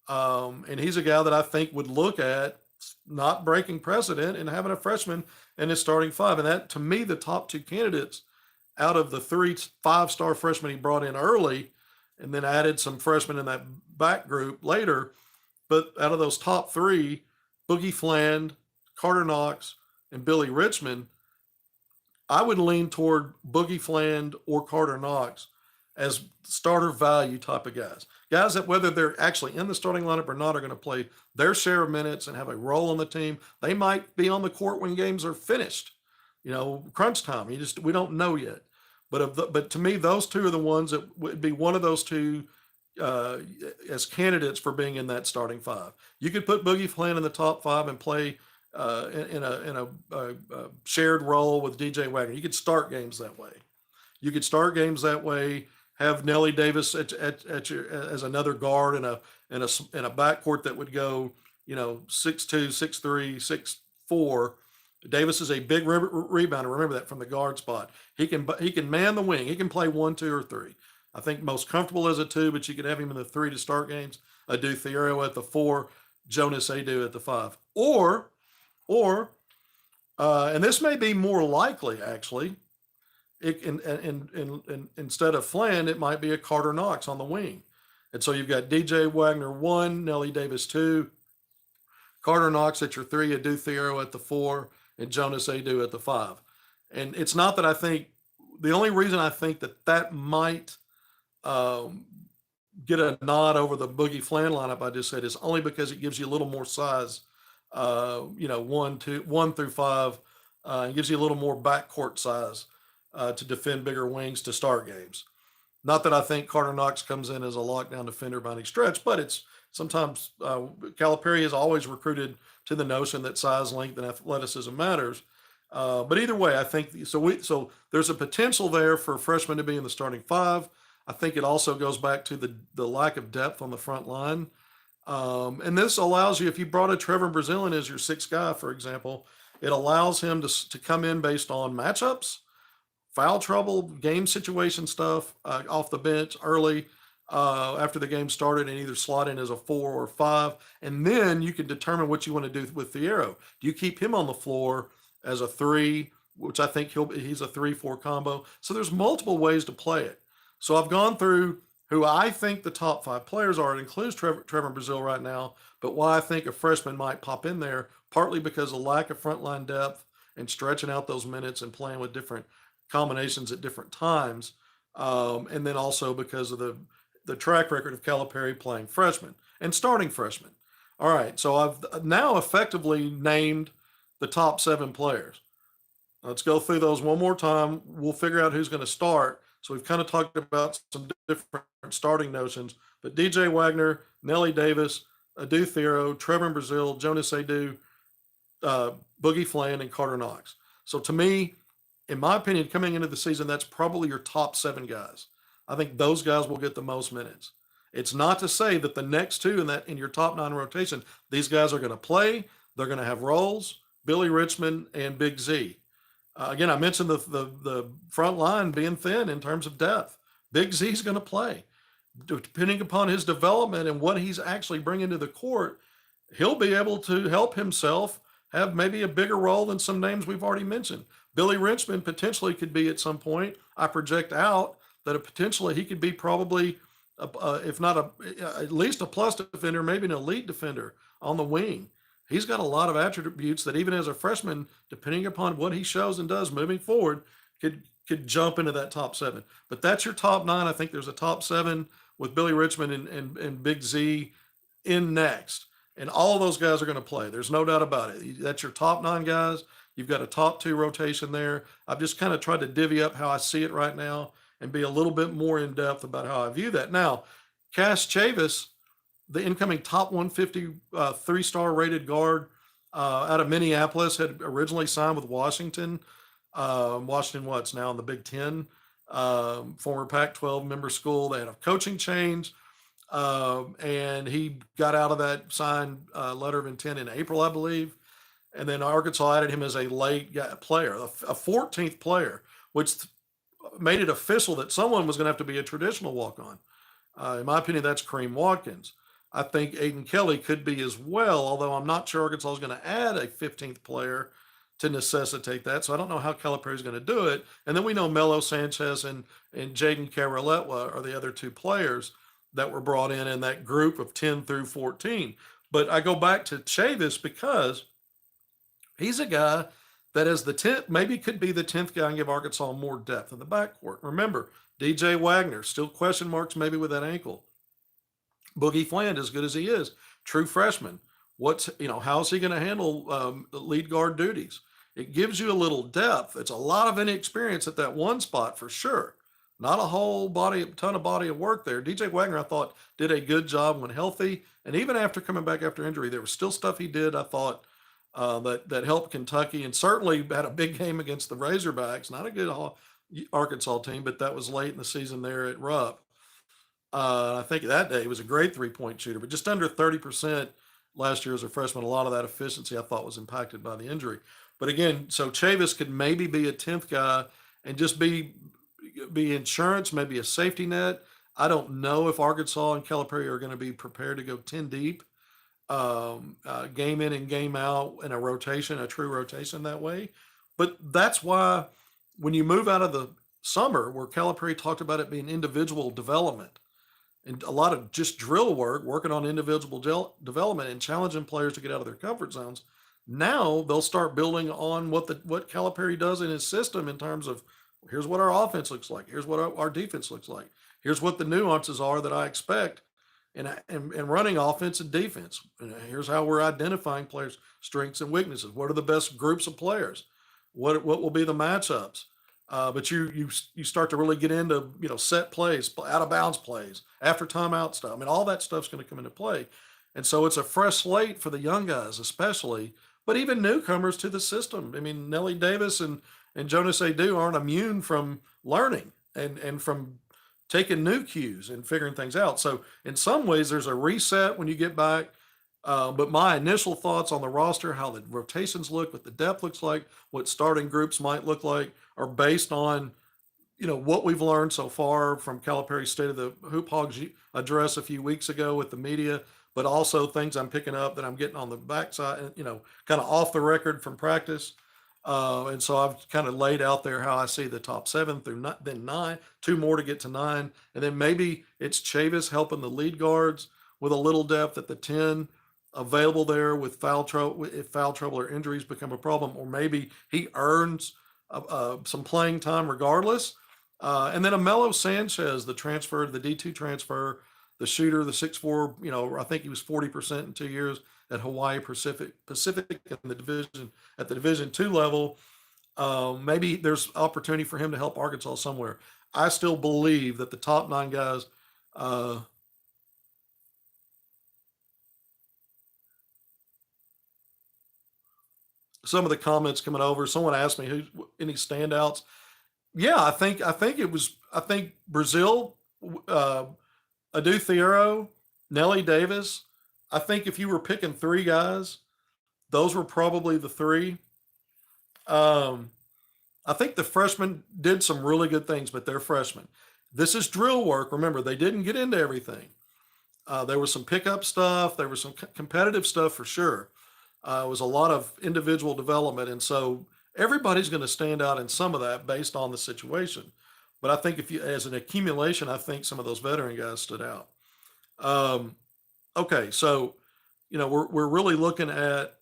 And he's a guy that I think would look at not breaking precedent and having a freshman in his starting 5. And that, to me, the top 2 candidates out of the 3 5-star freshmen he brought in early, and then added some freshmen in that back group later. But out of those top 3, Boogie Fland, Carter Knox, and Billy Richmond, I would lean toward Boogie Fland or Carter Knox as starter value type of guys. Guys that, whether they're actually in the starting lineup or not, are going to play their share of minutes and have a role on the team. They might be on the court when games are finished, crunch time. We don't know yet. But to me, those 2 are the ones that would be one of those 2 uh, as candidates for being in that starting five. You could put Boogie Flan in the top five and play in a shared role with DJ Wagner. You could start games that way. You could start games that way. Have Nelly Davis at your as another guard in a backcourt that would go 6'2", 6'3", 6'4". Davis is a big rebounder. Remember that from the guard spot. He can man the wing. He can play 1, 2, or 3. I think most comfortable as a 2, but you could have him in the 3 to start games. Adu Thiero at the 4, Jonas Adu at the 5, or and this may be more likely actually. Instead of Flan, it might be a Carter Knox on the wing. And so you've got DJ Wagner 1, Nelly Davis 2, Carter Knox at your 3, Adu Thiero at the 4, and Jonas Adu at the 5. And it's not that I think the only reason I think that might get a nod over the Boogie Flan lineup I just said is only because it gives you a little more size, 1 through 5, and gives you a little more backcourt size to defend bigger wings to start games. Not that I think Carter Knox comes in as a lockdown defender by any stretch, but it's sometimes Calipari has always recruited to the notion that size, length, and athleticism matters. But either way, I think so. So there's a potential there for freshmen to be in the starting five. I think it also goes back to the lack of depth on the front line. And this allows you, if you brought a Trevor Brazil in as your sixth guy, for example, it allows him to come in based on matchups, foul trouble, game situation stuff off the bench early after the game started, and either slot in as a 4 or 5. And then you can determine what you want to do with Thiero. Do you keep him on the floor as a 3, which I think he's a 3-4 combo. So there's multiple ways to play it. So I've gone through who I think the top 5 players are. It includes Trevor Brazil right now, but why I think a freshman might pop in there, partly because of lack of frontline depth and stretching out those minutes and playing with different combinations at different times. And then also because of the track record of Calipari playing freshmen and starting freshmen. All right, so I've now effectively named the top 7 players. Let's go through those one more time. We'll figure out who's going to start. So we've kind of talked about some different starting notions, but DJ Wagner, Nelly Davis, Adu Thiero, Trevor Brazil, Jonas Adu, Boogie Flan, and Carter Knox. So to me, in my opinion, coming into the season, that's probably your top 7 guys. I think those guys will get the most minutes. It's not to say that the next 2 in your top 9 rotation, these guys are going to play. They're going to have roles. Billy Richmond and Big Z. Again, I mentioned the front line being thin in terms of depth. Big Z's going to play. Depending upon his development and what he's actually bringing to the court, he'll be able to help himself have maybe a bigger role than some names we've already mentioned. Billy Richmond potentially could be at some point. I project out that potentially he could be probably, if not at least a plus defender, maybe an elite defender on the wing. He's got a lot of attributes that even as a freshman, depending upon what he shows and does moving forward, could jump into that top 7. But that's your top 9. I think there's a top 7 with Billy Richmond and Big Z in next. And all of those guys are going to play. There's no doubt about it. That's your top 9 guys. You've got a top 2 rotation there. I've just kind of tried to divvy up how I see it right now and be a little bit more in depth about how I view that. Now, Cass Chavis, the incoming top 150 3-star rated guard out of Minneapolis, had originally signed with Washington. Washington, what's now in the Big Ten, former Pac-12 member school. They had a coaching change, and he got out of that signed letter of intent in April, I believe. And then Arkansas added him as a late player, a 14th player, which made it official that someone was going to have to be a traditional walk-on. In my opinion, that's Kareem Watkins. I think Aiden Kelly could be as well, although I'm not sure Arkansas is going to add a 15th player to necessitate that. So I don't know how Calipari is going to do it. And then we know Melo Sanchez and Jaden Karaletwa are the other 2 players that were brought in that group of 10 through 14. But I go back to Chavis because he's a guy that as the 10th, maybe could be the 10th guy and give Arkansas more depth in the backcourt. Remember, DJ Wagner, still question marks maybe with that ankle. Boogie Flan, as good as he is, true freshman. How's he going to handle lead guard duties? It gives you a little depth. It's a lot of inexperience at that one spot for sure. Not a whole ton of body of work there. DJ Wagner, I thought, did a good job when healthy, and even after coming back after injury, there was still stuff he did. I thought that helped Kentucky, and certainly had a big game against the Razorbacks. Not a good Arkansas team, but that was late in the season there at Rupp. I think that day he was a great 3-point shooter, but just under 30% last year as a freshman. A lot of that efficiency I thought was impacted by the injury. But again, so Chavis could maybe be a 10th guy and just be insurance, maybe a safety net. I don't know if Arkansas and Calipari are going to be prepared to go 10 deep, game in and game out in a rotation, a true rotation that way. But that's why when you move out of the summer, where Calipari talked about it being individual development, and a lot of just drill work, working on individual development and challenging players to get out of their comfort zones. Now they'll start building on what Calipari does in his system in terms of here's what our offense looks like, here's what our defense looks like, here's what the nuances are that I expect, and running offense and defense. And here's how we're identifying players' strengths and weaknesses. What are the best groups of players? What will be the matchups? But you start to really get into set plays, out of bounds plays, after timeout stuff. I mean, all that stuff's going to come into play, and so it's a fresh slate for the young guys, especially, but even newcomers to the system. I mean, Nelly Davis and Jonas Adu aren't immune from learning and from taking new cues and figuring things out. So in some ways, there's a reset when you get back. But my initial thoughts on the roster, how the rotations look, what the depth looks like, what starting groups might look like, are based on what we've learned so far from Calipari's State of the Hoop Hogs address a few weeks ago with the media, but also things I'm picking up that I'm getting on the backside, kind of off the record from practice. And so I've kind of laid out there how I see the top seven through then nine, two more to get to nine, and then maybe it's Chavis helping the lead guards with a little depth at the 10 available there with foul trouble, if foul trouble or injuries become a problem, or maybe he earns some playing time regardless. And then a Melo Sanchez, the transfer, the D2 transfer, the shooter, the 6'4", I think he was 40% in 2 years at Hawaii Pacific in the division, at the Division II level. Maybe there's opportunity for him to help Arkansas somewhere. I still believe that the top 9 guys, some of the comments coming over. Someone asked me who any standouts. Yeah, I think Brazil, uh, Adu Thiero, Nelly Davis. I think if you were picking 3 guys, those were probably the 3. Um, I think the freshmen did some really good things, but they're freshmen. This is drill work. Remember, they didn't get into everything. There was some pickup stuff. There was some competitive stuff for sure. It was a lot of individual development, and so everybody's going to stand out in some of that based on the situation. But I think if you, as an accumulation, I think some of those veteran guys stood out. Um, okay, so we're really looking at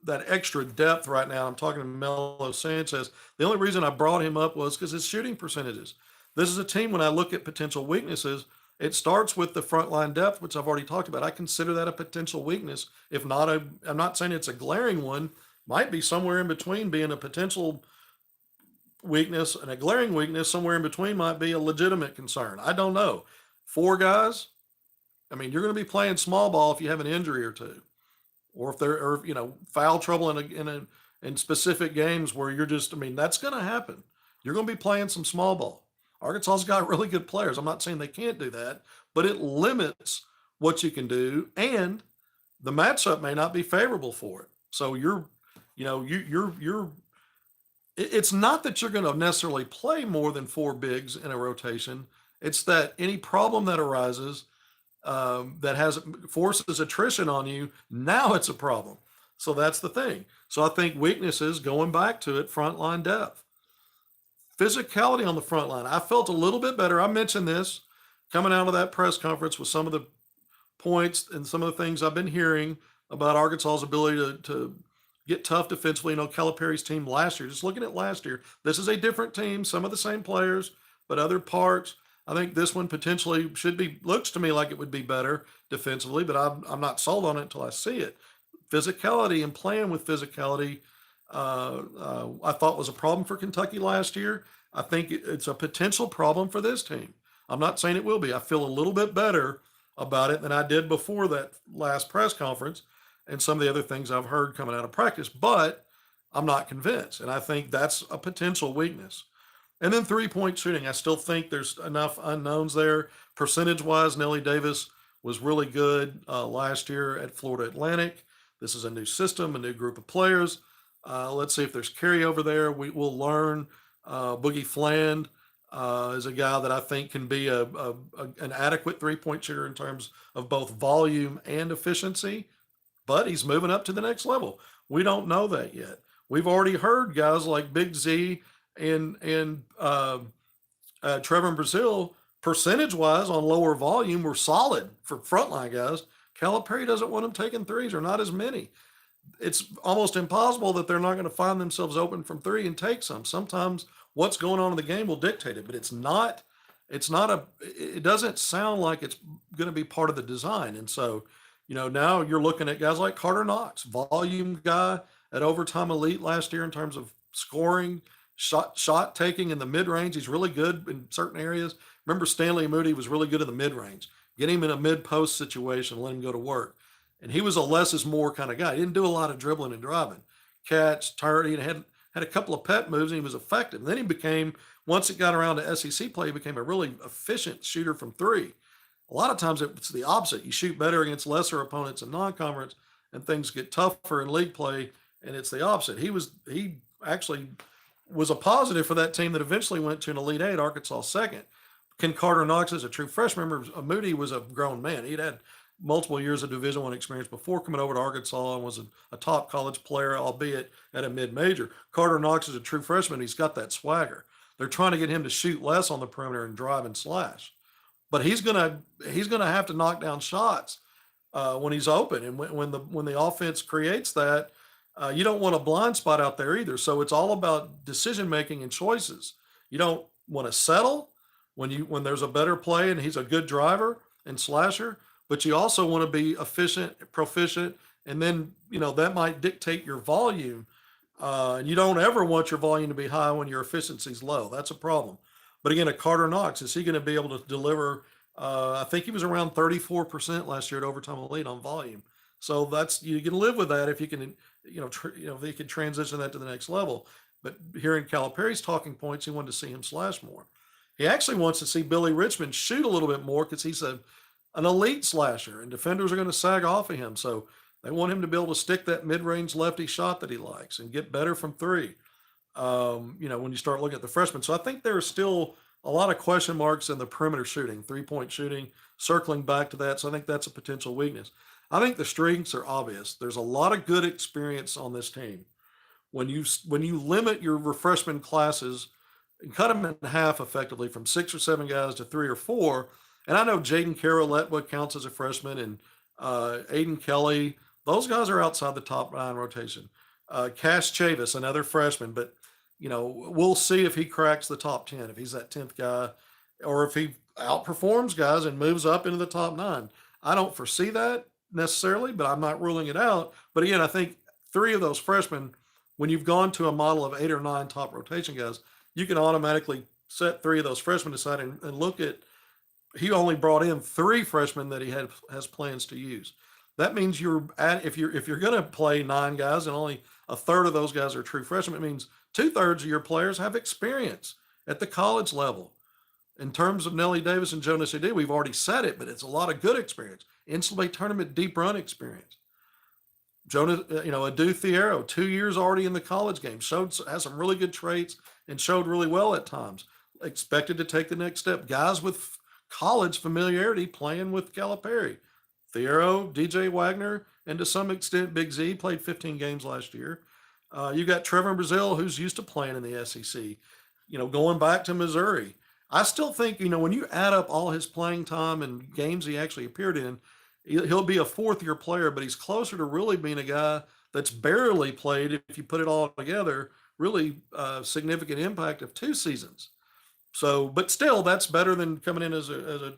that extra depth right now. I'm talking to Melo Sanchez. The only reason I brought him up was because his shooting percentages. This is a team, when I look at potential weaknesses, it starts with the front line depth, which I've already talked about. I consider that a potential weakness. If not, I'm not saying it's a glaring one, might be somewhere in between being a potential weakness and a glaring weakness. Somewhere in between might be a legitimate concern. I don't know. 4 guys, I mean, you're going to be playing small ball if you have an injury or two, or if there, or foul trouble in specific games where you're just. I mean, that's going to happen. You're going to be playing some small ball. Arkansas's got really good players. I'm not saying they can't do that, but it limits what you can do, and the matchup may not be favorable for it. So you're. It's not that you're going to necessarily play more than 4 bigs in a rotation. It's that any problem that arises that has forces attrition on you, now it's a problem. So that's the thing. So I think weaknesses, going back to it, front line depth, physicality on the front line. I felt a little bit better. I mentioned this coming out of that press conference with some of the points and some of the things I've been hearing about Arkansas's ability to get tough defensively. Calipari's team last year, just looking at last year, this is a different team, some of the same players, but other parts. I think this one potentially looks to me like it would be better defensively, but I'm not sold on it until I see it. Physicality and playing with physicality, I thought was a problem for Kentucky last year. I think it's a potential problem for this team. I'm not saying it will be. I feel a little bit better about it than I did before that last press conference and some of the other things I've heard coming out of practice, but I'm not convinced. And I think that's a potential weakness. And then 3-point shooting. I still think there's enough unknowns there. Percentage wise, Nelly Davis was really good last year at Florida Atlantic. This is a new system, a new group of players. Let's see if there's carryover there. Will learn. Boogie Fland is a guy that I think can be an adequate 3-point shooter in terms of both volume and efficiency, but he's moving up to the next level. We don't know that yet. We've already heard guys like Big Z and Trevor in Brazil, percentage wise on lower volume, were solid for frontline guys. Calipari doesn't want them taking threes, or not as many. It's almost impossible that they're not going to find themselves open from three and take some. Sometimes what's going on in the game will dictate it, but it doesn't sound like it's going to be part of the design. And so, now you're looking at guys like Carter Knox, volume guy at Overtime Elite last year in terms of scoring, shot taking in the mid range. He's really good in certain areas. Remember, Stanley Moody was really good in the mid range. Get him in a mid post situation, let him go to work. And he was a less is more kind of guy. He didn't do a lot of dribbling and driving. Catch, turn, he had a couple of pet moves, and he was effective. And then he became, once it got around to SEC play, he became a really efficient shooter from three. A lot of times it's the opposite. You shoot better against lesser opponents in non-conference, and things get tougher in league play, and it's the opposite. He actually was a positive for that team that eventually went to an Elite Eight, Arkansas second. Ken Carter Knox is a true freshman. Remember, Moody was a grown man. He'd had multiple years of Division I experience before coming over to Arkansas, and was a top college player, albeit at a mid-major. Carter Knox is a true freshman. He's got that swagger. They're trying to get him to shoot less on the perimeter and drive and slash, but he's gonna have to knock down shots when he's open, and when the offense creates that, you don't want a blind spot out there either. So it's all about decision making and choices. You don't want to settle when there's a better play and he's a good driver and slasher, but you also want to be efficient, proficient, and then that might dictate your volume. And you don't ever want your volume to be high when your efficiency's low. That's a problem. But again, a Carter Knox, is he going to be able to deliver? I think he was around 34% last year at Overtime Elite on volume. So you can live with that if you can, if they can transition that to the next level. But hearing Calipari's talking points, he wanted to see him slash more. He actually wants to see Billy Richmond shoot a little bit more because he's an elite slasher, and defenders are going to sag off of him. So they want him to be able to stick that mid-range lefty shot that he likes and get better from three. When you start looking at the freshmen. So I think there are still a lot of question marks in the perimeter shooting, 3-point shooting, circling back to that. So I think that's a potential weakness. I think the strengths are obvious. There's a lot of good experience on this team. When you limit your freshman classes and cut them in half effectively from 6 or 7 guys to 3 or 4, and I know Jaden Carroll-Letwood counts as a freshman, and Aiden Kelly, those guys are outside the top 9 rotation. Cash Chavis, another freshman, but we'll see if he cracks the top 10, if he's that 10th guy, or if he outperforms guys and moves up into the top 9. I don't foresee that necessarily, but I'm not ruling it out. But again, I think 3 of those freshmen, when you've gone to a model of 8 or 9 top rotation guys, you can automatically set 3 of those freshmen aside and look at, he only brought in 3 freshmen that he has plans to use. That means if you're going to play 9 guys and only a third of those guys are true freshmen, it means 2/3 of your players have experience at the college level. In terms of Nelly Davis and Jonas Adu, we've already said it, but it's a lot of good experience. NCAA tournament deep run experience. Jonas, Adu Thiero, 2 years already in the college game, has some really good traits and showed really well at times. Expected to take the next step. Guys with college familiarity playing with Calipari. Thiero, DJ Wagner, and to some extent Big Z played 15 games last year. You got Trevor in Brazil, who's used to playing in the SEC. Going back to Missouri. I still think, when you add up all his playing time and games he actually appeared in, he'll be a 4th-year player, but he's closer to really being a guy that's barely played, if you put it all together, really significant impact of 2 seasons. So, but still, that's better than coming in as a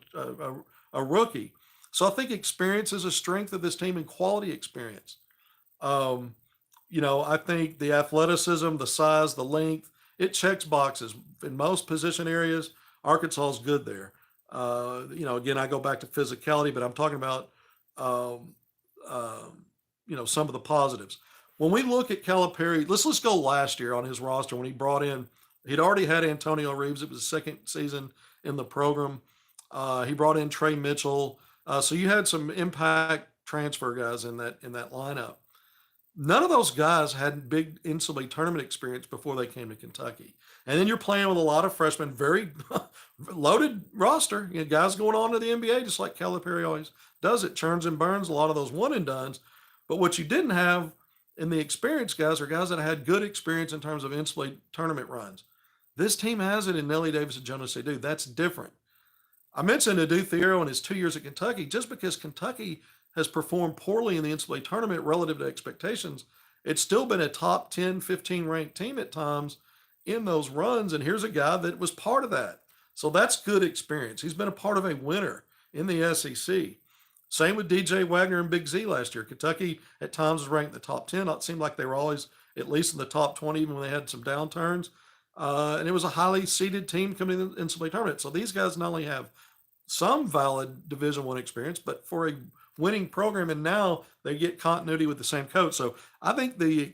rookie. So I think experience is a strength of this team, and quality experience. I think the athleticism, the size, the length, it checks boxes in most position areas. Arkansas is good there. Again, I go back to physicality, but I'm talking about um, some of the positives. When we look at Calipari, let's go last year on his roster when he brought in. He'd already had Antonio Reeves. It was his second season in the program. He brought in Trey Mitchell. So you had some impact transfer guys in that lineup. None of those guys had big NCAA tournament experience before they came to Kentucky. And then you're playing with a lot of freshmen, very loaded roster. Guys going on to the NBA, just like Calipari always does. It churns and burns a lot of those one and dones. But what you didn't have in the experienced guys are guys that had good experience in terms of NCAA tournament runs. This team has it in Nelly Davis and Jonas Seydoux. That's different. I mentioned Adu Thiero in his 2 years at Kentucky. Just because Kentucky has performed poorly in the NCAA tournament relative to expectations, it's still been a top 10, 15 ranked team at times in those runs. And here's a guy that was part of that. So that's good experience. He's been a part of a winner in the SEC. Same with DJ Wagner and Big Z last year. Kentucky at times was ranked in the top 10. It seemed like they were always at least in the top 20, even when they had some downturns. And it was a highly seeded team coming in the NCAA tournament. So these guys not only have some valid Division I experience, but for a winning program, and now they get continuity with the same coach. So I think the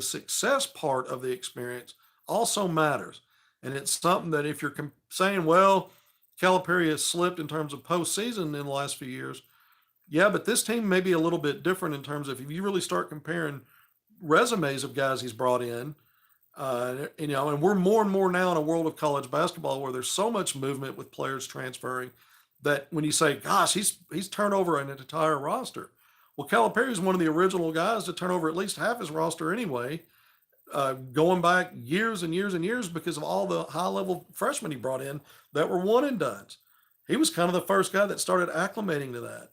success part of the experience also matters, and it's something that if you're saying, well, Calipari has slipped in terms of postseason in the last few years, yeah, but this team may be a little bit different in terms of if you really start comparing resumes of guys he's brought in. And we're more and more now in a world of college basketball where there's so much movement with players transferring that when you say, gosh, he's turned over an entire roster. Well, Calipari is one of the original guys to turn over at least half his roster anyway, going back years and years and years because of all the high-level freshmen he brought in that were one and dones. He was kind of the first guy that started acclimating to that.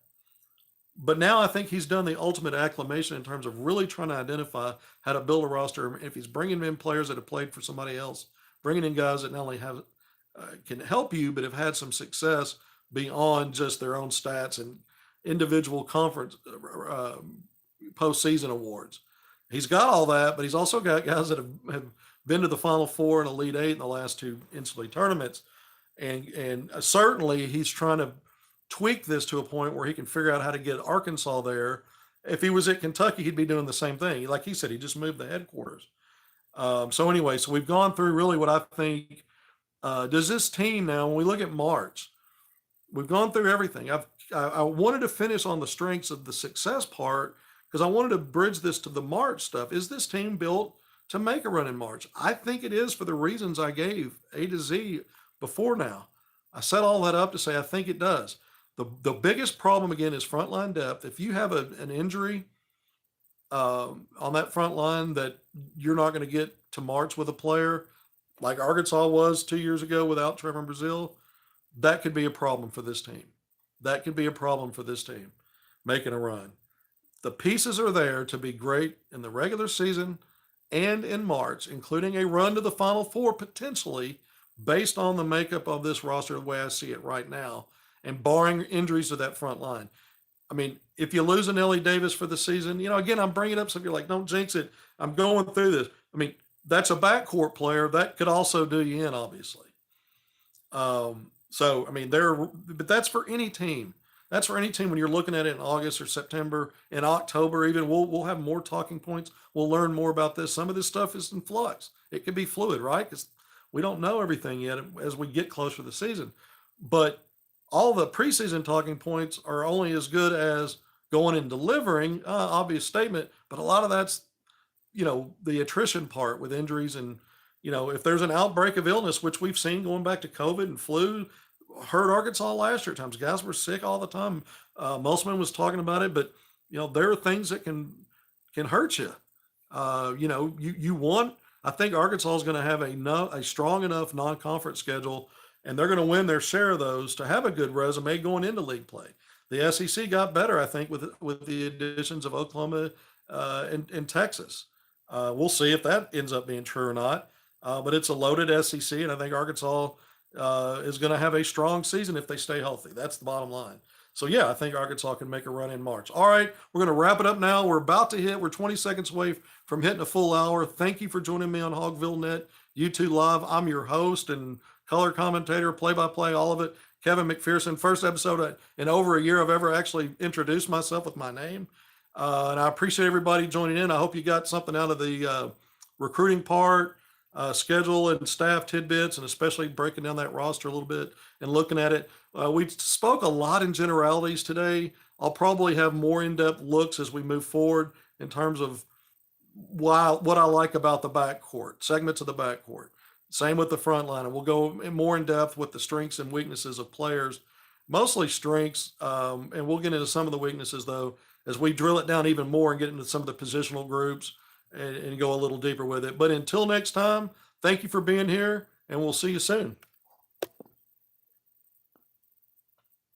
But now I think he's done the ultimate acclimation in terms of really trying to identify how to build a roster. If he's bringing in players that have played for somebody else, bringing in guys that not only have can help you, but have had some success beyond just their own stats and individual conference postseason awards. He's got all that, but he's also got guys that have been to the Final Four and Elite Eight in the last two NCAA tournaments, and certainly he's trying to tweak this to a point where he can figure out how to get Arkansas there. If he was at Kentucky, he'd be doing the same thing. Like he said, he just moved the headquarters. So we've gone through really what I think. Does this team now, when we look at March, we've gone through everything. I wanted to finish on the strengths of the success part because I wanted to bridge this to the March stuff. Is this team built to make a run in March? I think it is for the reasons I gave A to Z before now. I set all that up to say I think it does. The biggest problem, again, is frontline depth. If you have an injury on that front line that you're not going to get to March with a player, like Arkansas was 2 years ago without Trevor Brazile, that could be a problem for this team. That could be a problem for this team making a run. The pieces are there to be great in the regular season and in March, including a run to the Final Four potentially based on the makeup of this roster the way I see it right now, and barring injuries to that front line. I mean, if you lose an Nelly Davis for the season, again, I'm bringing it up so you're like, don't jinx it. I'm going through this. I mean, that's a backcourt player that could also do you in, obviously. But that's for any team. That's for any team when you're looking at it in August or September, in October, even we'll have more talking points. We'll learn more about this. Some of this stuff is in flux. It could be fluid, right? Because we don't know everything yet as we get closer to the season. But all the preseason talking points are only as good as going and delivering. Obvious statement, but a lot of that's the attrition part with injuries and if there's an outbreak of illness, which we've seen going back to COVID and flu, hurt Arkansas last year at times. Guys were sick all the time. Musselman was talking about it, but there are things that can hurt you. You want. I think Arkansas is going to have a strong enough non-conference schedule, and they're going to win their share of those to have a good resume going into league play. The SEC got better, I think, with the additions of Oklahoma and Texas. We'll see if that ends up being true or not. But it's a loaded SEC, and I think Arkansas is going to have a strong season if they stay healthy. That's the bottom line. So, yeah, I think Arkansas can make a run in March. All right, we're going to wrap it up now. We're 20 seconds away from hitting a full hour. Thank you for joining me on HogvilleNET YouTube Live. I'm your host and color commentator, play-by-play, all of it. Kevin McPherson. First episode in over a year I've ever actually introduced myself with my name. And I appreciate everybody joining in. I hope you got something out of the recruiting part, schedule and staff tidbits, and especially breaking down that roster a little bit and looking at it. We spoke a lot in generalities today. I'll probably have more in-depth looks as we move forward in terms of what I like about the backcourt, segments of the backcourt. Same with the front line. And we'll go more in depth with the strengths and weaknesses of players, mostly strengths. And we'll get into some of the weaknesses, though, as we drill it down even more and get into some of the positional groups and go a little deeper with it. But until next time, thank you for being here, and we'll see you soon.